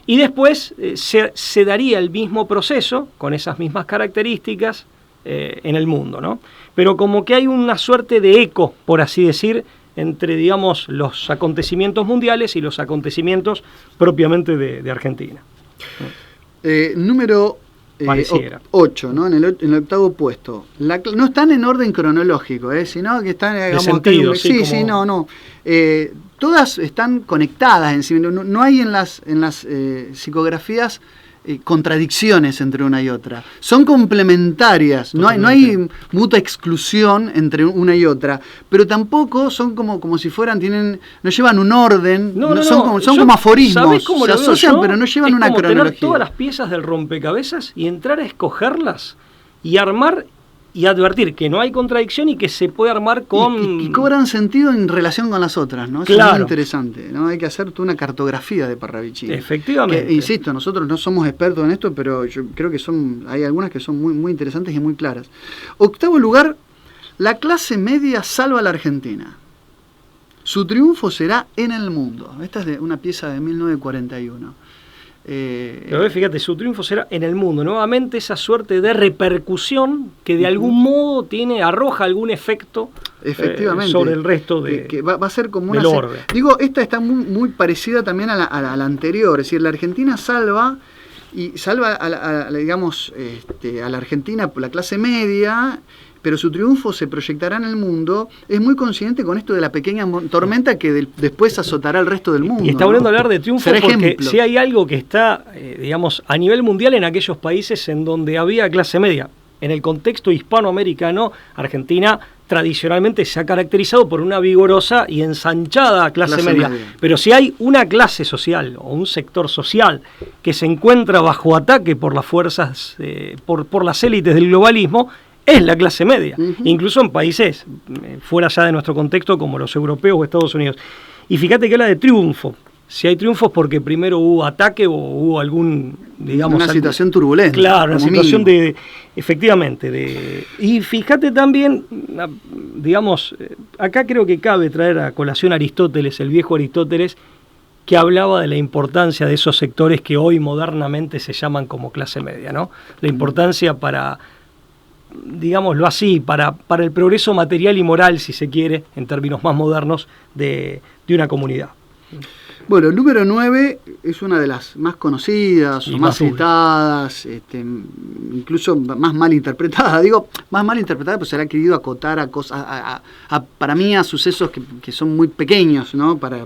Speaker 3: y después se daría el mismo proceso, con esas mismas características, en el mundo, ¿no? Pero como que hay una suerte de eco, por así decir, entre, los acontecimientos mundiales y los acontecimientos propiamente de Argentina.
Speaker 2: Número
Speaker 3: pareciera.
Speaker 2: 8, ¿no? En el octavo puesto. No están en orden cronológico, sino que están...
Speaker 3: De sentido,
Speaker 2: sí, no. Todas están conectadas en sí. No hay en las psicografías contradicciones entre una y otra. Son complementarias, no hay mutua exclusión entre una y otra, pero tampoco son como si fueran, no llevan un orden, son como aforismos, se asocian pero no llevan una cronología.
Speaker 3: Tener todas las piezas del rompecabezas y entrar a escogerlas y armar y advertir que no hay contradicción y que se puede armar con...
Speaker 2: Y cobran sentido en relación con las otras, ¿no? Eso
Speaker 3: claro.
Speaker 2: Es muy interesante, ¿no? Hay que hacer toda una cartografía de Parravicini.
Speaker 3: Efectivamente.
Speaker 2: Que, insisto, nosotros no somos expertos en esto, pero yo creo que hay algunas que son muy, muy interesantes y muy claras. Octavo lugar, la clase media salva a la Argentina. Su triunfo será en el mundo. Esta es de una pieza de 1941.
Speaker 3: Pero fíjate, su triunfo será en el mundo. Nuevamente esa suerte de repercusión que de algún modo arroja algún efecto sobre el resto
Speaker 2: que va a ser como
Speaker 3: del orden.
Speaker 2: Digo, esta está muy, muy parecida también a la anterior. Es decir, la Argentina salva a la Argentina, la clase media, pero su triunfo se proyectará en el mundo. Es muy consciente con esto de la pequeña tormenta que después azotará el resto del mundo.
Speaker 3: Y está volviendo a hablar de triunfo porque si hay algo que está, a nivel mundial en aquellos países en donde había clase media. En el contexto hispanoamericano, Argentina tradicionalmente se ha caracterizado por una vigorosa y ensanchada clase media. Pero si hay una clase social o un sector social que se encuentra bajo ataque por las fuerzas, por las élites del globalismo, es la clase media, incluso en países fuera ya de nuestro contexto como los europeos o Estados Unidos. Y fíjate que habla de triunfo. Si hay triunfos porque primero hubo ataque o hubo
Speaker 2: una situación turbulenta.
Speaker 3: Claro, una situación efectivamente. Y fíjate también, acá creo que cabe traer a colación a Aristóteles, el viejo Aristóteles, que hablaba de la importancia de esos sectores que hoy modernamente se llaman como clase media, ¿no? La importancia digámoslo así, para el progreso material y moral, si se quiere, en términos más modernos, de una comunidad.
Speaker 2: Bueno, el número 9 es una de las más conocidas o más citadas, incluso más mal interpretada. Digo, más mal interpretada pues se le ha querido acotar a cosas, para mí a sucesos que son muy pequeños, ¿no? Para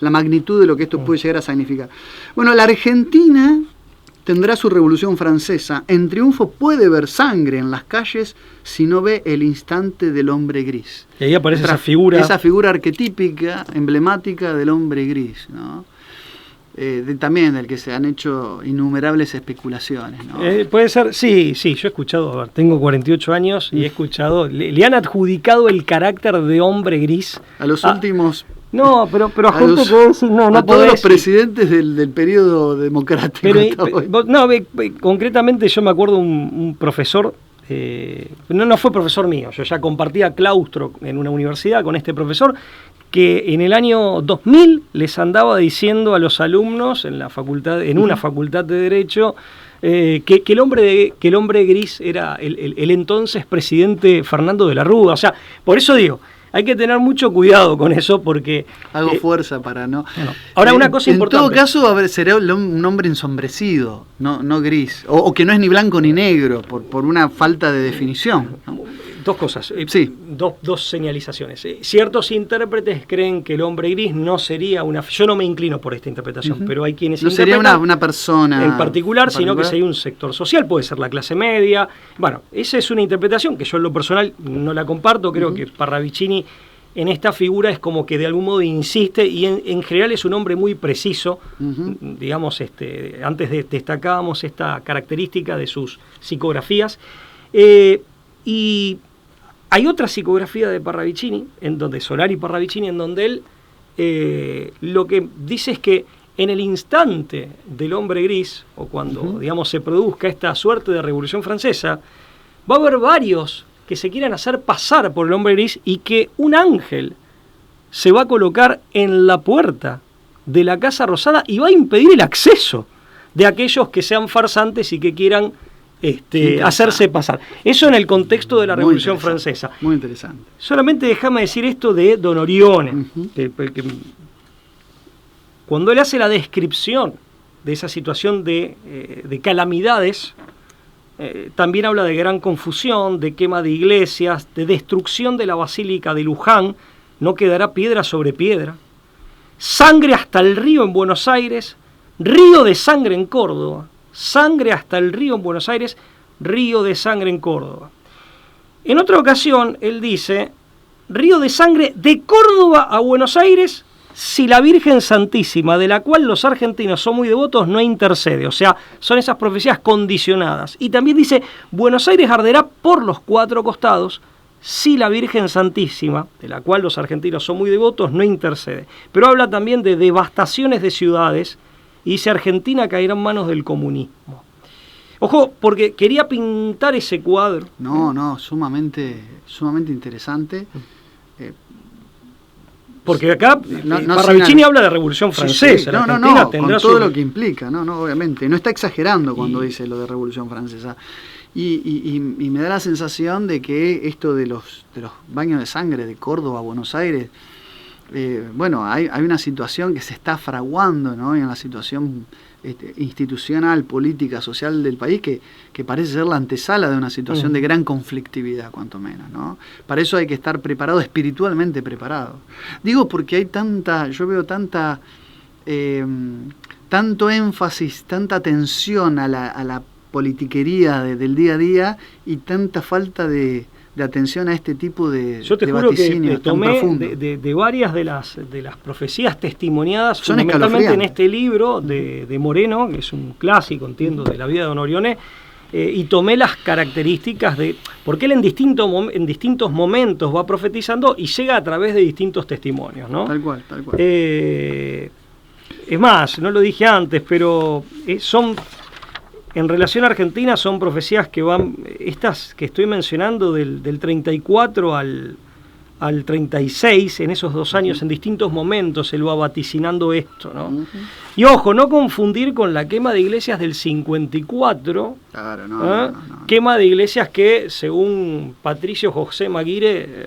Speaker 2: la magnitud de lo que esto puede llegar a significar. Bueno, la Argentina tendrá su Revolución Francesa. En triunfo puede ver sangre en las calles si no ve el instante del hombre gris.
Speaker 3: Y ahí aparece esa figura arquetípica,
Speaker 2: emblemática del hombre gris, ¿no? También del que se han hecho innumerables especulaciones, ¿no?
Speaker 3: Puede ser, sí, yo he escuchado, tengo 48 años y he escuchado, le han adjudicado el carácter de hombre gris
Speaker 2: a los últimos...
Speaker 3: No, pero a gente que decir, no
Speaker 2: a todos los presidentes del periodo democrático.
Speaker 3: Concretamente yo me acuerdo un profesor, no fue profesor mío, yo ya compartía claustro en una universidad con este profesor, que en el año 2000 les andaba diciendo a los alumnos en una facultad de Derecho que el hombre gris era el entonces presidente Fernando de la Rúa. O sea, por eso digo, hay que tener mucho cuidado con eso porque...
Speaker 2: Hago fuerza para no...
Speaker 3: Ahora, una cosa importante...
Speaker 2: En todo caso, será un hombre ensombrecido, no gris. O que no es ni blanco ni negro, por una falta de definición, ¿no?
Speaker 3: Dos cosas,
Speaker 2: sí.
Speaker 3: dos señalizaciones. Ciertos intérpretes creen que el hombre gris no sería una... Yo no me inclino por esta interpretación, pero hay quienes
Speaker 2: no sería una persona
Speaker 3: en particular, sino que sería un sector social, puede ser la clase media. Bueno, esa es una interpretación que yo en lo personal no la comparto. Creo que Parravicini en esta figura es como que de algún modo insiste y en general es un hombre muy preciso. Digamos, antes destacábamos esta característica de sus psicografías. Y hay otra psicografía de Parravicini, de Solari Parravicini, en donde él lo que dice es que en el instante del hombre gris, o cuando se produzca esta suerte de Revolución Francesa, va a haber varios que se quieran hacer pasar por el hombre gris y que un ángel se va a colocar en la puerta de la Casa Rosada y va a impedir el acceso de aquellos que sean farsantes y que quieran hacerse pasar. Eso en el contexto de la Revolución Francesa.
Speaker 2: Muy interesante.
Speaker 3: Solamente déjame decir esto de Don Orione, que cuando él hace la descripción esa situación de calamidades, también habla de gran confusión, de quema de iglesias, de destrucción de la Basílica de Luján, no quedará piedra sobre piedra, sangre hasta el río en Buenos Aires, río de sangre en Córdoba, sangre hasta el río en Buenos Aires, río de sangre en Córdoba. En otra ocasión, él dice, río de sangre de Córdoba a Buenos Aires, si la Virgen Santísima, de la cual los argentinos son muy devotos, no intercede. O sea, son esas profecías condicionadas. Y también dice, Buenos Aires arderá por los 4 costados, si la Virgen Santísima, de la cual los argentinos son muy devotos, no intercede. Pero habla también de devastaciones de ciudades, y dice, Argentina caerá en manos del comunismo. Ojo, porque quería pintar ese cuadro.
Speaker 2: No, sumamente interesante.
Speaker 3: Porque acá Parravicini habla de Revolución Francesa.
Speaker 2: Sí, con todo lo que implica, obviamente. No está exagerando cuando dice lo de Revolución Francesa. Y me da la sensación de que esto de los baños de sangre de Córdoba a Buenos Aires, hay una situación que se está fraguando, ¿no? En la situación institucional, política, social del país que parece ser la antesala de una situación de gran conflictividad, cuanto menos, ¿no? Para eso hay que estar preparado, espiritualmente preparado. Digo porque hay yo veo tanto énfasis, tanta atención a la politiquería del día a día y tanta falta de atención a este tipo de
Speaker 3: yo te juro que tomé de varias de las profecías testimoniadas,
Speaker 2: son
Speaker 3: fundamentalmente en este libro de Moreno, que es un clásico, entiendo, de la vida de Don Orione, y tomé las características porque él en distintos momentos va profetizando y llega a través de distintos testimonios, ¿no?
Speaker 2: Tal cual.
Speaker 3: Es más, no lo dije antes, pero en relación a Argentina son profecías que van, estas que estoy mencionando del 34 al 36, en esos 2 años, en distintos momentos él va vaticinando esto, ¿no? Y ojo, no confundir con la quema de iglesias del 54,
Speaker 2: claro, no.
Speaker 3: Quema de iglesias que, según Patricio José Maguire,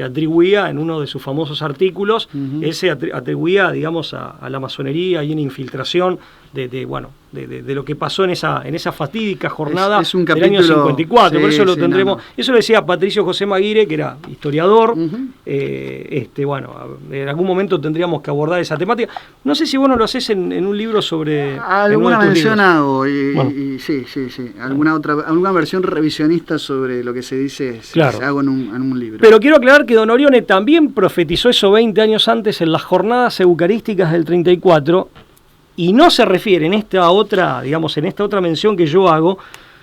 Speaker 3: atribuía en uno de sus famosos artículos, él se atribuía, a la masonería y una infiltración de lo que pasó en esa fatídica jornada
Speaker 2: es un
Speaker 3: del
Speaker 2: capítulo,
Speaker 3: año 54, por eso lo tendremos. Eso lo decía Patricio José Maguire, que era historiador. En algún momento tendríamos que abordar esa temática. No sé si vos no lo haces en un libro sobre...
Speaker 2: Alguna mención hago, sí. Alguna versión revisionista sobre lo que se dice,
Speaker 3: claro,
Speaker 2: se hago en un libro.
Speaker 3: Pero quiero aclarar que Don Orione también profetizó eso 20 años antes en las jornadas eucarísticas del 34, y no se refiere en esta otra mención que yo hago,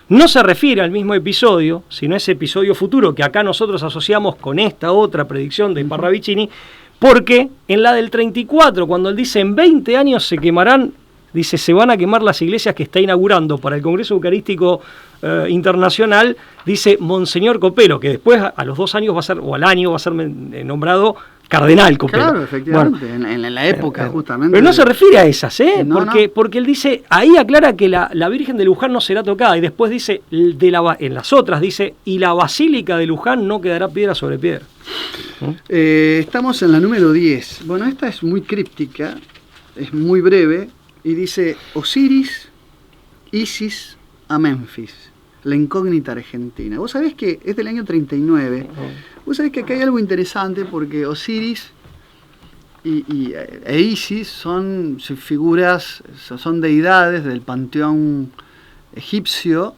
Speaker 3: no se refiere al mismo episodio, sino a ese episodio futuro que acá nosotros asociamos con esta otra predicción de Parravicini, porque en la del 34, cuando él dice en 20 años se quemarán, dice se van a quemar las iglesias que está inaugurando para el Congreso Eucarístico Internacional, dice Monseñor Copelo, que después a los 2 años va a ser, o al año va a ser nombrado Cardenal Copelo.
Speaker 2: Claro, efectivamente, en la época justamente.
Speaker 3: Pero no se refiere a esas, porque él dice, ahí aclara que la Virgen de Luján no será tocada, y después dice, en las otras dice, y la Basílica de Luján no quedará piedra sobre piedra.
Speaker 2: Estamos en la número 10. Bueno, esta es muy críptica, es muy breve, y dice, Osiris, Isis, a Memphis, la incógnita argentina. Vos sabés que es del año 39. Vos sabés que acá hay algo interesante porque Osiris e Isis son figuras, son deidades del panteón egipcio,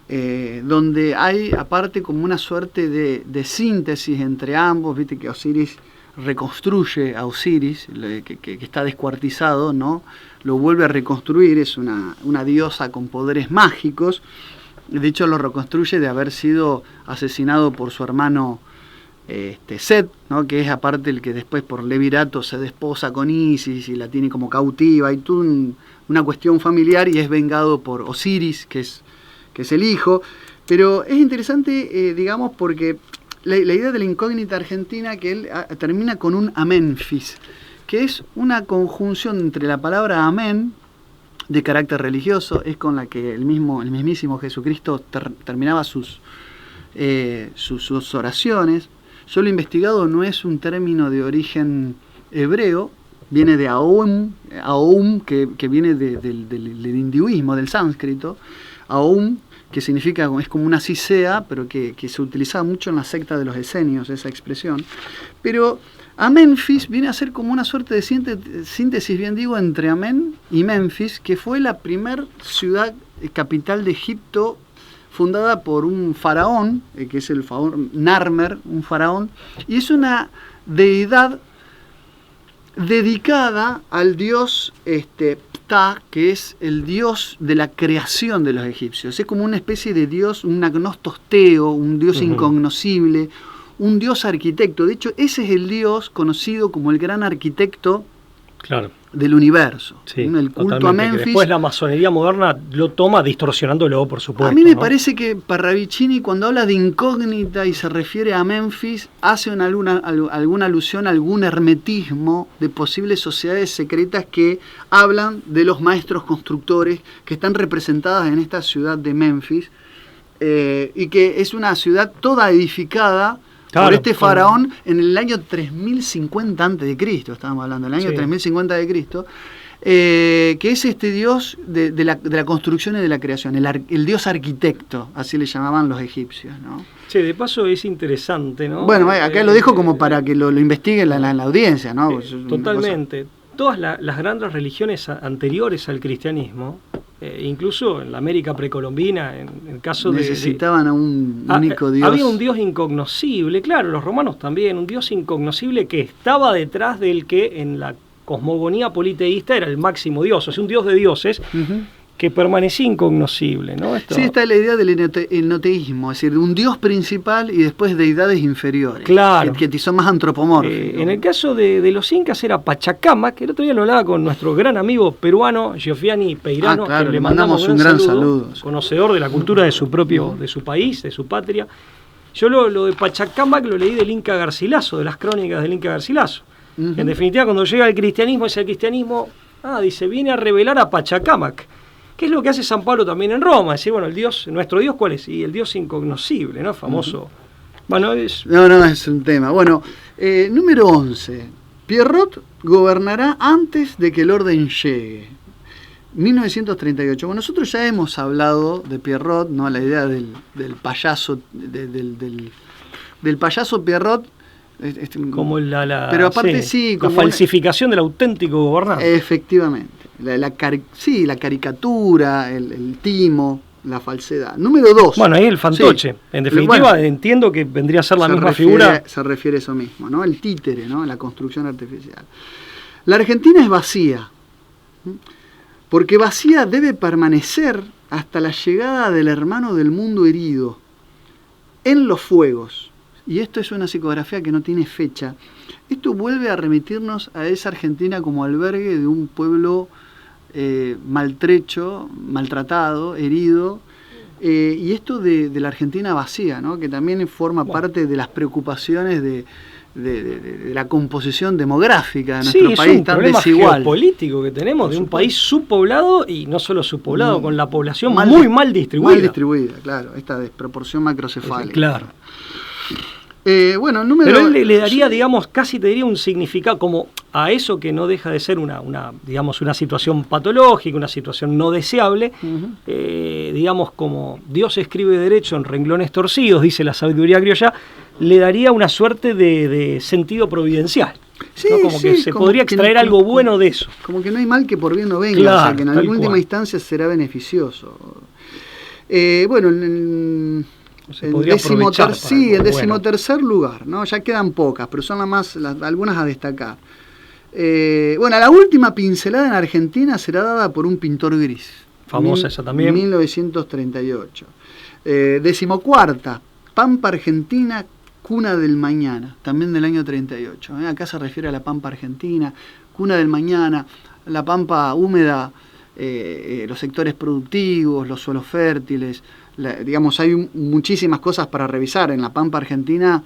Speaker 2: donde hay aparte como una suerte de síntesis entre ambos. Viste que Osiris reconstruye a Osiris, que está descuartizado, ¿no? Lo vuelve a reconstruir, es una diosa con poderes mágicos. De hecho lo reconstruye de haber sido asesinado por su hermano Set, ¿no? Que es aparte el que después por levirato se desposa con Isis y la tiene como cautiva, y toda una cuestión familiar, y es vengado por Osiris, que es el hijo. Pero es interesante, digamos, porque la idea de la incógnita argentina, que él termina con un Amenfis, que es una conjunción entre la palabra amén, de carácter religioso, es con la que el mismísimo Jesucristo terminaba sus oraciones. Yo lo he investigado, no es un término de origen hebreo, viene de Aum, que viene del hinduismo, del sánscrito. Aum, que significa, es como una cisea, pero que se utilizaba mucho en la secta de los esenios, esa expresión. Pero Amenfis viene a ser como una suerte de síntesis, bien digo, entre Amen y Memphis, que fue la primer ciudad capital de Egipto, fundada por un faraón, que es el faraón Narmer, un faraón, y es una deidad dedicada al dios Ptah, que es el dios de la creación de los egipcios. Es como una especie de dios, un agnostos teo, un dios incognoscible, un dios arquitecto. De hecho, ese es el dios conocido como el gran arquitecto del universo.
Speaker 3: Sí,
Speaker 2: el culto a Memphis.
Speaker 3: Después la masonería moderna lo toma distorsionándolo, por supuesto.
Speaker 2: A mí me parece que Parravicini, cuando habla de incógnita y se refiere a Memphis, hace alguna alusión a algún hermetismo de posibles sociedades secretas que hablan de los maestros constructores que están representadas en esta ciudad de Memphis, y que es una ciudad toda edificada por este faraón en el año 3050 a.C., estábamos hablando, del año 3050 a.C., que es este dios de la construcción y de la creación, el dios arquitecto, así le llamaban los egipcios, ¿no?
Speaker 3: Sí, de paso es interesante, ¿no?
Speaker 2: Bueno, acá lo dejo como para que lo investigue la audiencia, ¿no?
Speaker 3: Totalmente. Todas las grandes religiones anteriores al cristianismo, incluso en la América precolombina, en el caso
Speaker 2: necesitaban a un único dios.
Speaker 3: Había un dios incognoscible, claro, los romanos también, un dios incognoscible que estaba detrás del que en la cosmogonía politeísta era el máximo dios, o sea, un dios de dioses, que permanecía incognoscible, ¿no?
Speaker 2: Sí, está la idea del enoteísmo, es decir, de un dios principal y después deidades inferiores,
Speaker 3: claro,
Speaker 2: que son más antropomórficos.
Speaker 3: En el caso de los incas era Pachacamac, que el otro día lo hablaba con nuestro gran amigo peruano, Geoffriani Peirano,
Speaker 2: claro,
Speaker 3: que le mandamos un gran saludo,
Speaker 2: sí.
Speaker 3: Conocedor de la cultura de su propio, de su país, de su patria. Yo lo de Pachacamac lo leí del Inca Garcilaso, de las crónicas del Inca Garcilaso. En definitiva, cuando llega el cristianismo, dice, viene a revelar a Pachacamac. ¿Qué es lo que hace San Pablo también en Roma? Decir, bueno, el Dios, nuestro Dios, ¿cuál es? Y el Dios incognoscible, ¿no? Famoso. Bueno, es...
Speaker 2: No, es un tema. Bueno, número 11. Pierrot gobernará antes de que el orden llegue. 1938. Bueno, nosotros ya hemos hablado de Pierrot, ¿no? La idea del payaso, del payaso Pierrot.
Speaker 3: Como
Speaker 2: pero aparte como
Speaker 3: la falsificación del auténtico gobernante.
Speaker 2: Efectivamente. La caricatura, el timo, la falsedad. Número 2.
Speaker 3: Bueno, ahí el fantoche. Sí. En definitiva, entiendo que vendría a ser la misma figura.
Speaker 2: Se refiere a eso mismo, ¿no? El títere, ¿no? La construcción artificial. La Argentina es vacía. Porque vacía debe permanecer hasta la llegada del hermano del mundo herido en los fuegos. Y esto es una psicografía que no tiene fecha. Esto vuelve a remitirnos a esa Argentina como albergue de un pueblo maltrecho, maltratado, herido, y esto de la Argentina vacía, ¿no? Que también forma parte de las preocupaciones de la composición demográfica de nuestro país tan desigual.
Speaker 3: Sí, es un problema geopolítico que tenemos, de un país subpoblado, y no solo subpoblado, con la población muy mal distribuida.
Speaker 2: Mal distribuida, claro, esta desproporción macrocefálica.
Speaker 3: Claro.
Speaker 2: Pero
Speaker 3: él le daría, digamos, casi te diría un significado como a eso que no deja de ser una situación patológica, una situación no deseable, digamos, como Dios escribe derecho en renglones torcidos, dice la sabiduría criolla, le daría una suerte de sentido providencial.
Speaker 2: Sí,
Speaker 3: ¿no? Como que se podría extraer algo bueno de eso.
Speaker 2: Como que no hay mal que por bien no venga,
Speaker 3: claro,
Speaker 2: o sea, que en última instancia será beneficioso. En decimotercer lugar, ¿no? Ya quedan pocas, pero son algunas a destacar. La última pincelada en Argentina será dada por un pintor gris.
Speaker 3: Famosa esa también.
Speaker 2: 1938. Decimocuarta, Pampa Argentina, cuna del mañana, también del año 38. Acá se refiere a la Pampa Argentina, cuna del mañana, la Pampa húmeda, los sectores productivos, los suelos fértiles. Hay muchísimas cosas para revisar en la Pampa Argentina,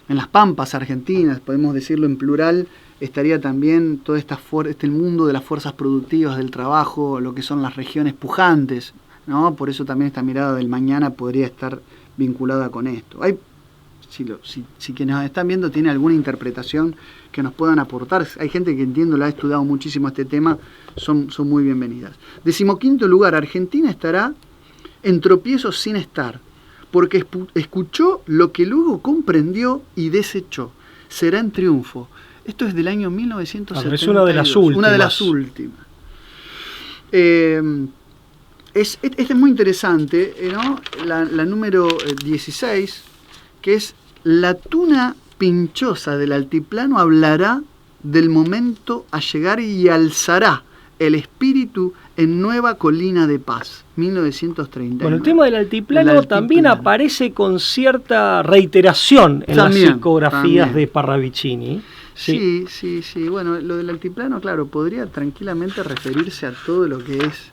Speaker 2: en las Pampas Argentinas, podemos decirlo en plural, estaría también todo el mundo de las fuerzas productivas del trabajo, lo que son las regiones pujantes, ¿no? Por eso también esta mirada del mañana podría estar vinculada con esto. si quienes nos están viendo tienen alguna interpretación que nos puedan aportar, hay gente que entiendo, la ha estudiado muchísimo este tema, son muy bienvenidas. 15º lugar, Argentina estará en tropiezos sin estar, porque escuchó lo que luego comprendió y desechó. Será en triunfo. Esto es del año 1972.
Speaker 3: Es una de las últimas.
Speaker 2: Una de las últimas. Este es muy interesante, ¿no? La número 16, que es: la tuna pinchosa del altiplano hablará del momento a llegar y alzará el espíritu en nueva colina de paz, 1930.
Speaker 3: Bueno, el tema del altiplano también aparece con cierta reiteración en las psicografías de Parravicini.
Speaker 2: Sí. Bueno, lo del altiplano, claro, podría tranquilamente referirse a todo lo que es,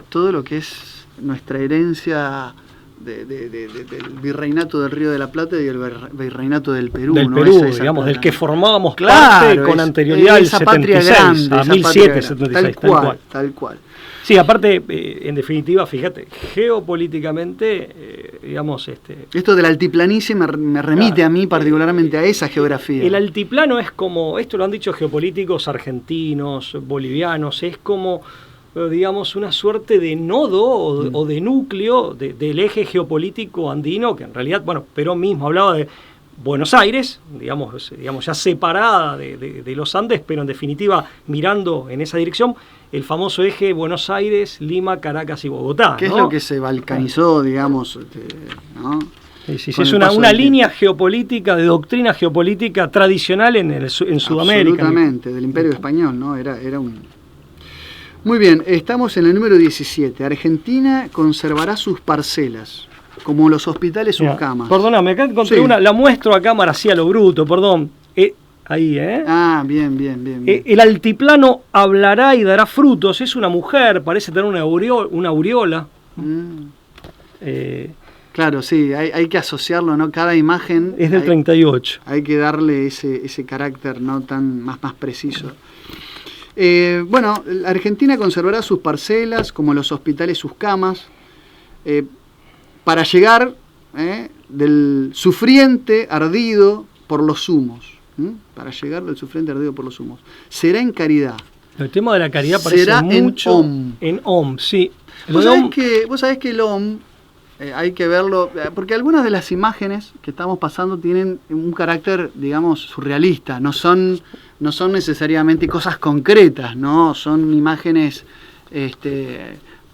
Speaker 2: todo lo que es nuestra herencia del virreinato del Río de la Plata y del virreinato del Perú.
Speaker 3: Del Perú, digamos, del que formábamos parte con anterioridad al 76, a 1776,
Speaker 2: tal cual.
Speaker 3: Sí, aparte, en definitiva, fíjate, geopolíticamente, digamos...
Speaker 2: Esto de la altiplanicie me remite a mí particularmente a esa geografía.
Speaker 3: El altiplano es como, esto lo han dicho geopolíticos argentinos, bolivianos, es como, digamos, una suerte de nodo o de núcleo del eje geopolítico andino, que en realidad, bueno, Perón mismo hablaba de Buenos Aires, digamos ya separada de los Andes, pero en definitiva mirando en esa dirección, el famoso eje Buenos Aires, Lima, Caracas y Bogotá.
Speaker 2: Que es lo que se balcanizó, digamos, ¿no?
Speaker 3: Sí, es una línea geopolítica, de doctrina geopolítica tradicional en Sudamérica.
Speaker 2: Absolutamente, del Imperio Español, ¿no? Era un... Muy bien, estamos en el número 17. Argentina conservará sus parcelas, como los hospitales sus camas.
Speaker 3: Perdóname, acá encontré una, la muestro a cámara así a lo bruto, perdón. Ahí,
Speaker 2: Ah, bien.
Speaker 3: El altiplano hablará y dará frutos. Es una mujer, parece tener una aureola.
Speaker 2: Claro, sí, hay que asociarlo, ¿no? Cada imagen...
Speaker 3: Es del 38.
Speaker 2: Hay que darle ese carácter, ¿no? Más preciso. Bueno, Argentina conservará sus parcelas, como los hospitales sus camas, para llegar del sufriente ardido por los humos. Para llegar del sufriente ardido por los humos. Será en caridad.
Speaker 3: El tema de la caridad parece
Speaker 2: será
Speaker 3: mucho
Speaker 2: en
Speaker 3: OM, sí.
Speaker 2: Vos sabés que el OM hay que verlo, porque algunas de las imágenes que estamos pasando tienen un carácter, digamos, surrealista. No son necesariamente cosas concretas, ¿no? Son imágenes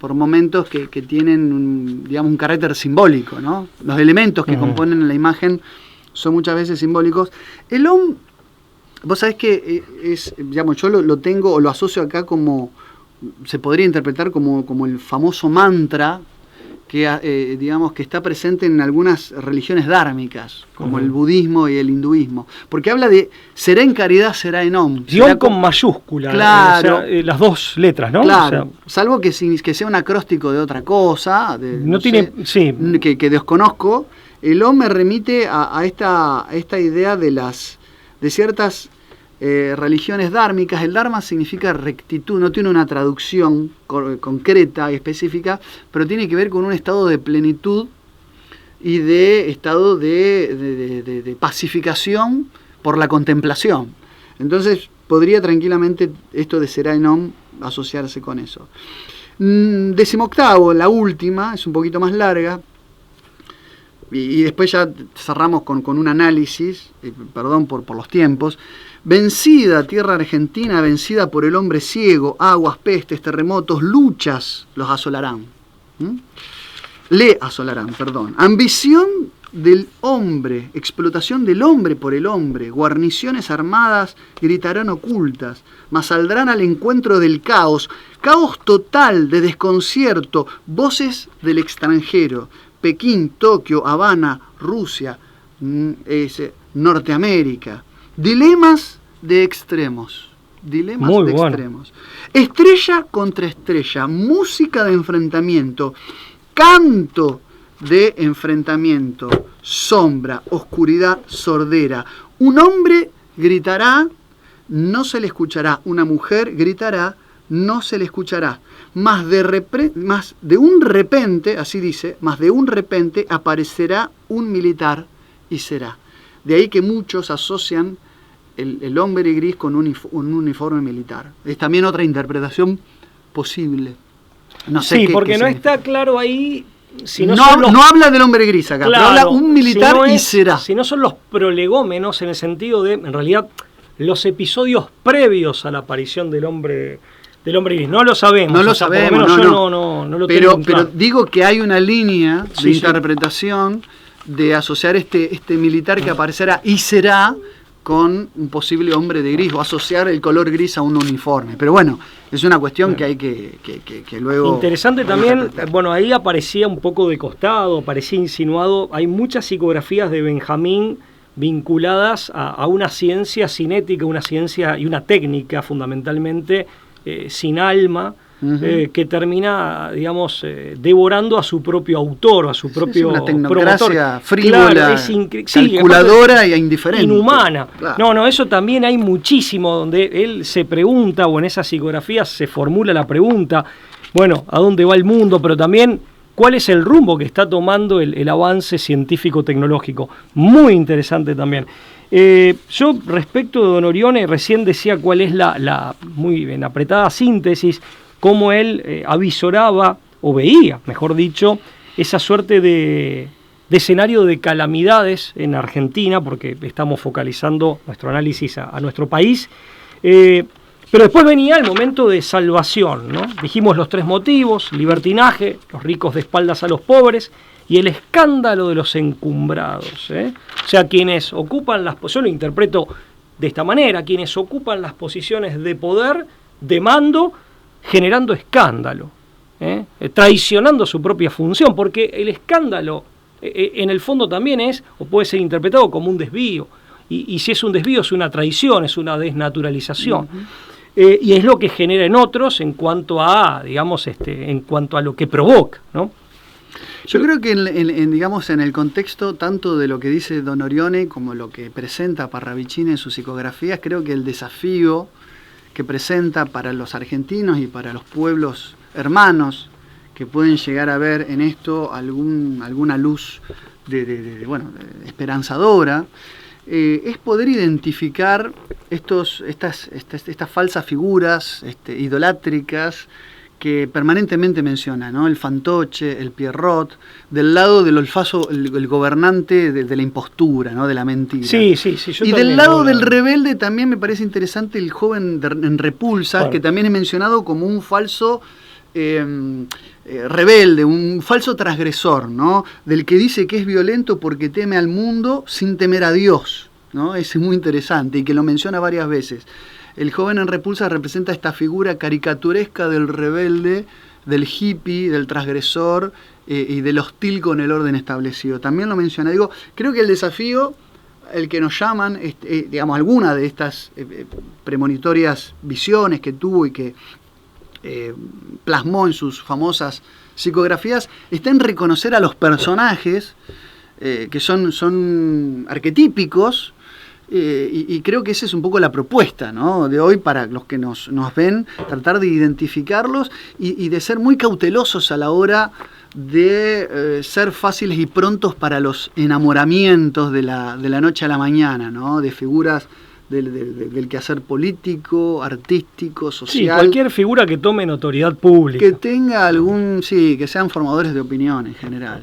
Speaker 2: por momentos que tienen digamos, un carácter simbólico, ¿no? Los elementos que componen la imagen son muchas veces simbólicos. El OM, vos sabés que digamos, yo lo tengo o lo asocio acá como, se podría interpretar como el famoso mantra que digamos que está presente en algunas religiones dármicas, como el budismo y el hinduismo, porque habla de será en caridad, será en OM.
Speaker 3: Y OM con mayúscula,
Speaker 2: claro,
Speaker 3: las dos letras, ¿no?
Speaker 2: Claro, salvo que sea un acróstico de otra cosa, que desconozco. El OM me remite a esta idea de ciertas religiones dármicas. El dharma significa rectitud, no tiene una traducción concreta y específica, pero tiene que ver con un estado de plenitud y de estado de pacificación por la contemplación. Entonces podría tranquilamente esto de será en OM asociarse con eso. 18º, la última, es un poquito más larga. Y después ya cerramos con un análisis, perdón por los tiempos. Vencida tierra argentina, vencida por el hombre ciego, aguas, pestes, terremotos, luchas los asolarán. Le asolarán, perdón. Ambición del hombre, explotación del hombre por el hombre, guarniciones armadas gritarán ocultas, mas saldrán al encuentro del caos total de desconcierto, voces del extranjero. Pekín, Tokio, Habana, Rusia, Norteamérica. Dilemas de extremos. Extremos. Estrella contra estrella. Música de enfrentamiento. Canto de enfrentamiento. Sombra, oscuridad, sordera. Un hombre gritará, no se le escuchará. Una mujer gritará, no se le escuchará. Más de un repente, así dice, más de un repente aparecerá un militar y será. De ahí que muchos asocian el hombre gris con un uniforme militar. Es también otra interpretación posible. No sé
Speaker 3: sí, porque no está claro ahí. Si no
Speaker 2: habla del hombre gris acá, claro, pero habla un militar y será.
Speaker 3: Si no son los prolegómenos en el sentido de, en realidad, los episodios previos a la aparición del hombre gris. No lo sabemos.
Speaker 2: No lo sabemos,
Speaker 3: por lo menos yo no lo tengo claro.
Speaker 2: Pero digo que hay una línea de interpretación de asociar este militar que aparecerá y será con un posible hombre de gris, o asociar el color gris a un uniforme. Pero bueno, es una cuestión que hay que luego...
Speaker 3: Interesante también, bueno, ahí aparecía un poco de costado, parecía insinuado, hay muchas psicografías de Benjamín vinculadas a una ciencia cinética, una ciencia y una técnica fundamentalmente sin alma, que termina, digamos, devorando a su propio autor, a su propio
Speaker 2: una tecnocracia
Speaker 3: promotor.
Speaker 2: Frívola, claro, calculadora e indiferente.
Speaker 3: Inhumana. Claro. No, eso también hay muchísimo, donde él se pregunta, o en esas psicografías se formula la pregunta, bueno, ¿a dónde va el mundo? Pero también, ¿cuál es el rumbo que está tomando el avance científico-tecnológico? Muy interesante también. Yo, respecto de Don Orione, recién decía cuál es la muy bien apretada síntesis, cómo él avisoraba, o veía, mejor dicho, esa suerte de escenario de calamidades en Argentina, porque estamos focalizando nuestro análisis a nuestro país, pero después venía el momento de salvación, ¿no? Dijimos los 3 motivos: libertinaje, los ricos de espaldas a los pobres, y el escándalo de los encumbrados, O sea, quienes ocupan yo lo interpreto de esta manera, quienes ocupan las posiciones de poder, de mando, generando escándalo, traicionando su propia función, porque el escándalo en el fondo también es, o puede ser interpretado como un desvío, y si es un desvío es una traición, es una desnaturalización, y es lo que genera en otros en cuanto a, digamos, en cuanto a lo que provoca, ¿no?
Speaker 2: Yo creo que digamos, en el contexto tanto de lo que dice Don Orione como lo que presenta Parravicini en sus psicografías, creo que el desafío que presenta para los argentinos y para los pueblos hermanos que pueden llegar a ver en esto alguna luz de esperanzadora, es poder identificar estas falsas figuras idolátricas que permanentemente menciona, ¿no? El fantoche, el Pierrot, del lado del olfazo, el gobernante de la impostura, ¿no? De la mentira.
Speaker 3: Sí.
Speaker 2: Y del lado del rebelde también me parece interesante el joven en Repulsas, bueno, que también es mencionado como un falso rebelde, un falso transgresor, ¿no? Del que dice que es violento porque teme al mundo sin temer a Dios, ¿no? Ese es muy interesante y que lo menciona varias veces. El joven en Repulsa representa esta figura caricaturesca del rebelde, del hippie, del transgresor y del hostil con el orden establecido. También lo menciona. Digo, creo que el desafío, el que nos llaman, digamos, alguna de estas premonitorias visiones que tuvo y que plasmó en sus famosas psicografías, está en reconocer a los personajes que son arquetípicos. Y creo que esa es un poco la propuesta, ¿no? De hoy para los que nos ven, tratar de identificarlos y de ser muy cautelosos a la hora de ser fáciles y prontos para los enamoramientos de la noche a la mañana, ¿no? De figuras del quehacer político, artístico, social.
Speaker 3: Sí, cualquier figura que tome notoriedad pública.
Speaker 2: Que tenga que sean formadores de opinión en general.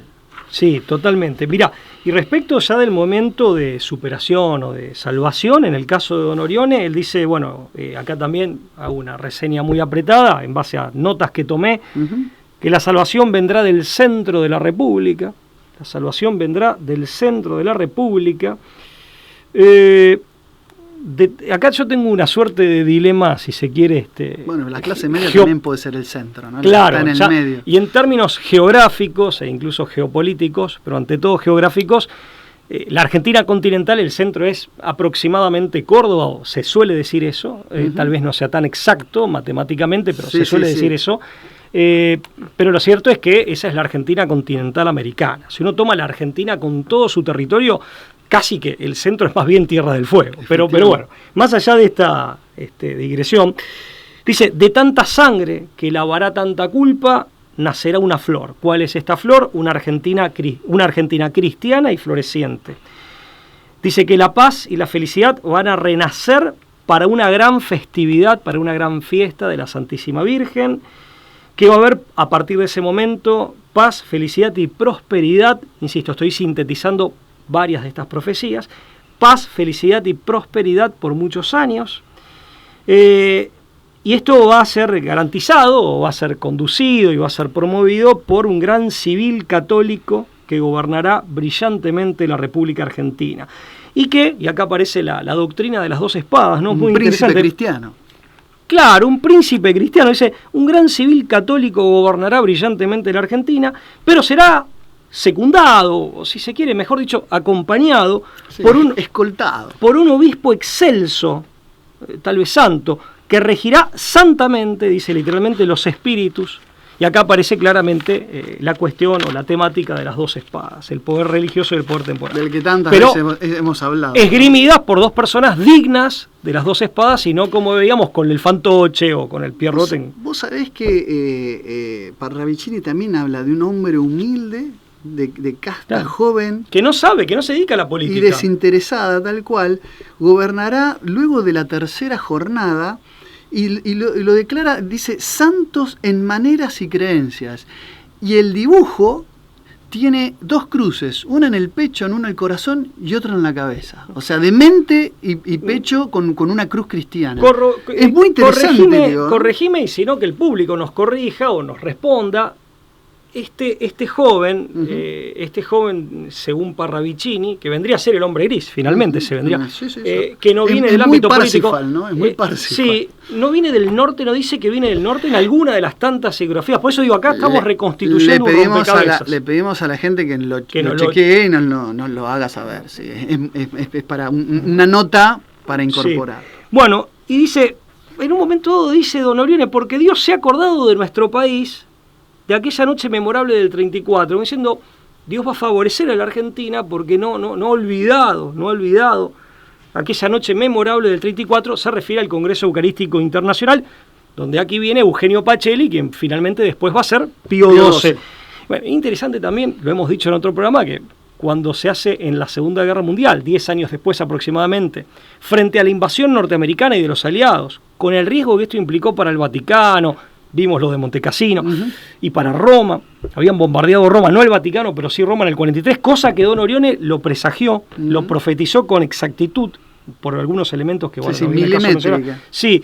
Speaker 3: Sí, totalmente. Mirá, y respecto ya del momento de superación o de salvación, en el caso de Don Orione, él dice, bueno, acá también hago una reseña muy apretada, en base a notas que tomé, que la salvación vendrá del centro de la República, la salvación vendrá del centro de la República. Acá yo tengo una suerte de dilema, si se quiere.
Speaker 2: Bueno, la clase media también puede ser el centro, ¿no?
Speaker 3: Claro,
Speaker 2: está en el medio.
Speaker 3: Y en términos geográficos e incluso geopolíticos, pero ante todo geográficos, la Argentina continental, el centro es aproximadamente Córdoba, o se suele decir eso, tal vez no sea tan exacto matemáticamente, pero se suele decir eso. Pero lo cierto es que esa es la Argentina continental americana. Si uno toma la Argentina con todo su territorio, casi que el centro es más bien Tierra del Fuego. Pero bueno, más allá de esta digresión, dice, de tanta sangre que lavará tanta culpa, nacerá una flor. ¿Cuál es esta flor? Una Argentina cristiana y floreciente. Dice que la paz y la felicidad van a renacer para una gran festividad, para una gran fiesta de la Santísima Virgen, que va a haber a partir de ese momento paz, felicidad y prosperidad. Insisto, estoy sintetizando varias de estas profecías. Paz, felicidad y prosperidad por muchos años. Y esto va a ser garantizado, o va a ser conducido y va a ser promovido por un gran civil católico que gobernará brillantemente la República Argentina. Y acá aparece la doctrina de las dos espadas, ¿no?
Speaker 2: Muy interesante. Un príncipe cristiano.
Speaker 3: Claro, un príncipe cristiano. Dice, un gran civil católico gobernará brillantemente la Argentina, pero será secundado, o si se quiere, mejor dicho, acompañado,
Speaker 2: escoltado
Speaker 3: por un obispo excelso, tal vez santo, que regirá santamente, dice literalmente, los espíritus. Y acá aparece claramente la cuestión o la temática de las dos espadas, el poder religioso y el poder temporal.
Speaker 2: Del que tantas veces hemos hablado.
Speaker 3: Esgrimidas por dos personas dignas de las dos espadas, y no como veíamos con el fantoche o con el Pierroten.
Speaker 2: Vos sabés que Parravicini también habla de un hombre humilde, de casta joven.
Speaker 3: Que no sabe, que no se dedica a la política.
Speaker 2: Y desinteresada, tal cual, gobernará luego de la tercera jornada. Y lo declara, dice, santos en maneras y creencias. Y el dibujo tiene dos cruces, una en el pecho, una en el corazón y otra en la cabeza. O sea, de mente y pecho con una cruz cristiana. Es muy interesante.
Speaker 3: Corregime, y si no, que el público nos corrija o nos responda. Este joven, según Parravicini, que vendría a ser el hombre gris, finalmente se vendría, que no viene del ámbito político,
Speaker 2: ¿no? Es muy Parsifal.
Speaker 3: Sí, no viene del norte, no dice que viene del norte en alguna de las tantas psigrafías. Por eso digo, acá estamos reconstituyendo un rompecabezas.
Speaker 2: Le pedimos a la gente que lo chequee y nos lo haga saber. Sí. Es para una nota para incorporar.
Speaker 3: Sí. Bueno, y dice, en un momento dado dice Don Orione, porque Dios se ha acordado de nuestro país, de aquella noche memorable del 34, diciendo, Dios va a favorecer a la Argentina porque no ha olvidado aquella noche memorable del 34, se refiere al Congreso Eucarístico Internacional, donde aquí viene Eugenio Pacelli, quien finalmente después va a ser Pío XII. Bueno, interesante también, lo hemos dicho en otro programa, que cuando se hace en la Segunda Guerra Mundial, 10 años después aproximadamente, frente a la invasión norteamericana y de los aliados, con el riesgo que esto implicó para el Vaticano, vimos lo de Montecassino, y para Roma, habían bombardeado Roma, no el Vaticano, pero sí Roma en el 43, cosa que Don Orione lo presagió, lo profetizó con exactitud, por algunos elementos que, bueno,
Speaker 2: milimétrica.
Speaker 3: Sí,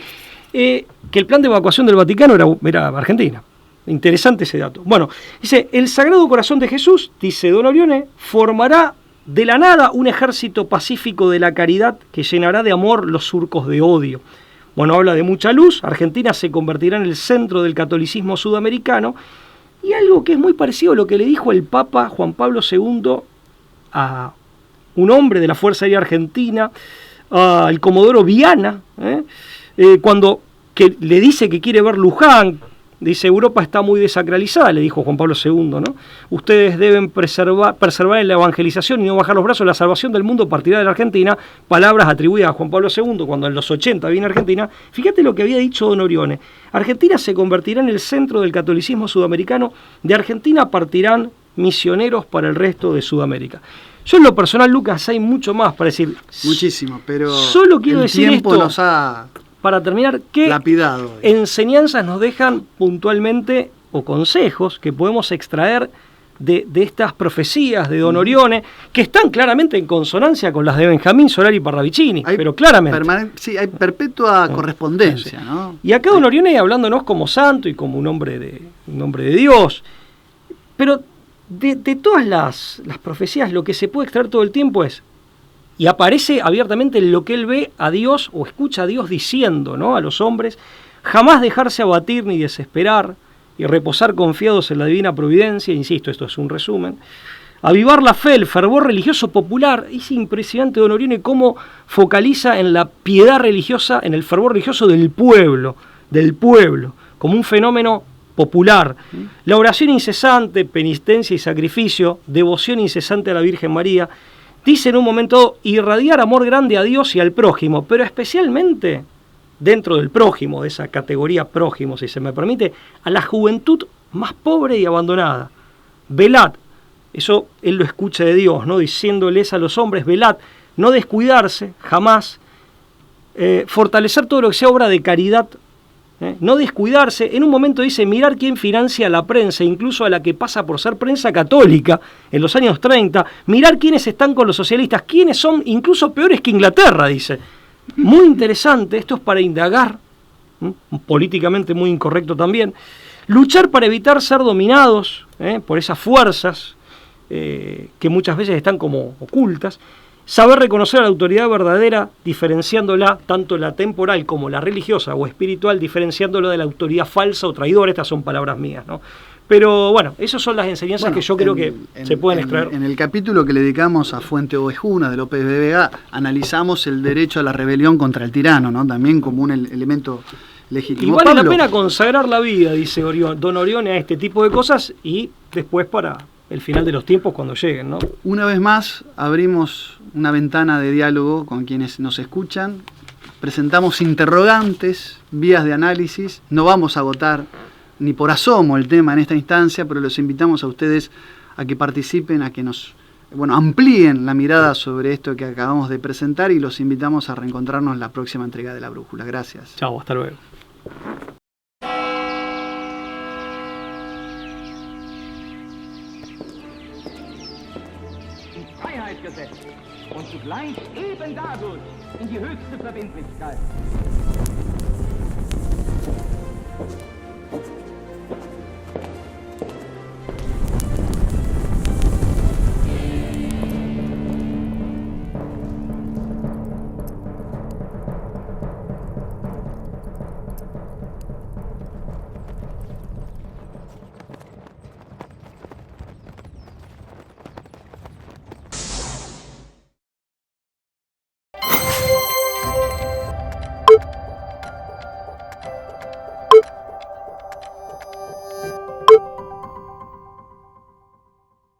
Speaker 3: que el plan de evacuación del Vaticano era Argentina. Interesante ese dato. Bueno, dice, el Sagrado Corazón de Jesús, dice Don Orione, formará de la nada un ejército pacífico de la caridad que llenará de amor los surcos de odio. Bueno, habla de mucha luz, Argentina se convertirá en el centro del catolicismo sudamericano, y algo que es muy parecido a lo que le dijo el Papa Juan Pablo II a un hombre de la Fuerza Aérea Argentina, al Comodoro Viana, cuando que le dice que quiere ver Luján. Dice, Europa está muy desacralizada, le dijo Juan Pablo II, ¿no? Ustedes deben preservar en la evangelización y no bajar los brazos. La salvación del mundo partirá de la Argentina. Palabras atribuidas a Juan Pablo II cuando en los 80 vino a Argentina. Fíjate lo que había dicho Don Orione. Argentina se convertirá en el centro del catolicismo sudamericano. De Argentina partirán misioneros para el resto de Sudamérica. Yo en lo personal, Lucas, hay mucho más para decir.
Speaker 2: Muchísimo, pero
Speaker 3: solo quiero decir
Speaker 2: tiempo
Speaker 3: esto.
Speaker 2: Nos ha
Speaker 3: para terminar, ¿qué
Speaker 2: lapidado
Speaker 3: enseñanzas nos dejan puntualmente o consejos que podemos extraer de estas profecías de Don Orione, que están claramente en consonancia con las de Benjamín Solari y Parravicini, pero claramente.
Speaker 2: Sí, hay perpetua correspondencia, ¿no?
Speaker 3: Y acá Don Orione hablándonos como santo y como un hombre de Dios. Pero de todas las profecías, lo que se puede extraer todo el tiempo es, y aparece abiertamente lo que él ve a Dios o escucha a Dios diciendo, ¿no?, a los hombres, jamás dejarse abatir ni desesperar y reposar confiados en la divina providencia. Insisto, esto es un resumen. Avivar la fe, el fervor religioso popular. Es impresionante Don Orione cómo focaliza en la piedad religiosa, en el fervor religioso del pueblo, como un fenómeno popular. La oración incesante, penitencia y sacrificio, devoción incesante a la Virgen María. Dice en un momento, irradiar amor grande a Dios y al prójimo, pero especialmente dentro del prójimo, de esa categoría prójimo, si se me permite, a la juventud más pobre y abandonada. Velad, eso él lo escucha de Dios, ¿no? Diciéndoles a los hombres, velad, no descuidarse jamás, fortalecer todo lo que sea obra de caridad, no descuidarse. En un momento dice, mirar quién financia la prensa, incluso a la que pasa por ser prensa católica en los años 30, mirar quiénes están con los socialistas, quiénes son incluso peores que Inglaterra, dice. Muy interesante, esto es para indagar, políticamente muy incorrecto también. Luchar para evitar ser dominados por esas fuerzas que muchas veces están como ocultas. Saber reconocer a la autoridad verdadera, diferenciándola, tanto la temporal como la religiosa o espiritual, diferenciándola de la autoridad falsa o traidora. Estas son palabras mías, ¿no? Pero bueno, esas son las enseñanzas que yo creo que se pueden extraer.
Speaker 2: En el capítulo que le dedicamos a Fuente Ovejuna de López de Vega, analizamos el derecho a la rebelión contra el tirano, ¿no? También como un elemento legítimo.
Speaker 3: Y vale la pena consagrar la vida, dice Don Orione, a este tipo de cosas y después para el final de los tiempos cuando lleguen, ¿no?
Speaker 2: Una vez más abrimos una ventana de diálogo con quienes nos escuchan, presentamos interrogantes, vías de análisis, no vamos a agotar ni por asomo el tema en esta instancia, pero los invitamos a ustedes a que participen, a que nos amplíen la mirada sobre esto que acabamos de presentar y los invitamos a reencontrarnos en la próxima entrega de La Brújula. Gracias.
Speaker 3: Chao, hasta luego.
Speaker 1: Freiheit und zugleich eben dadurch in die höchste Verbindlichkeit.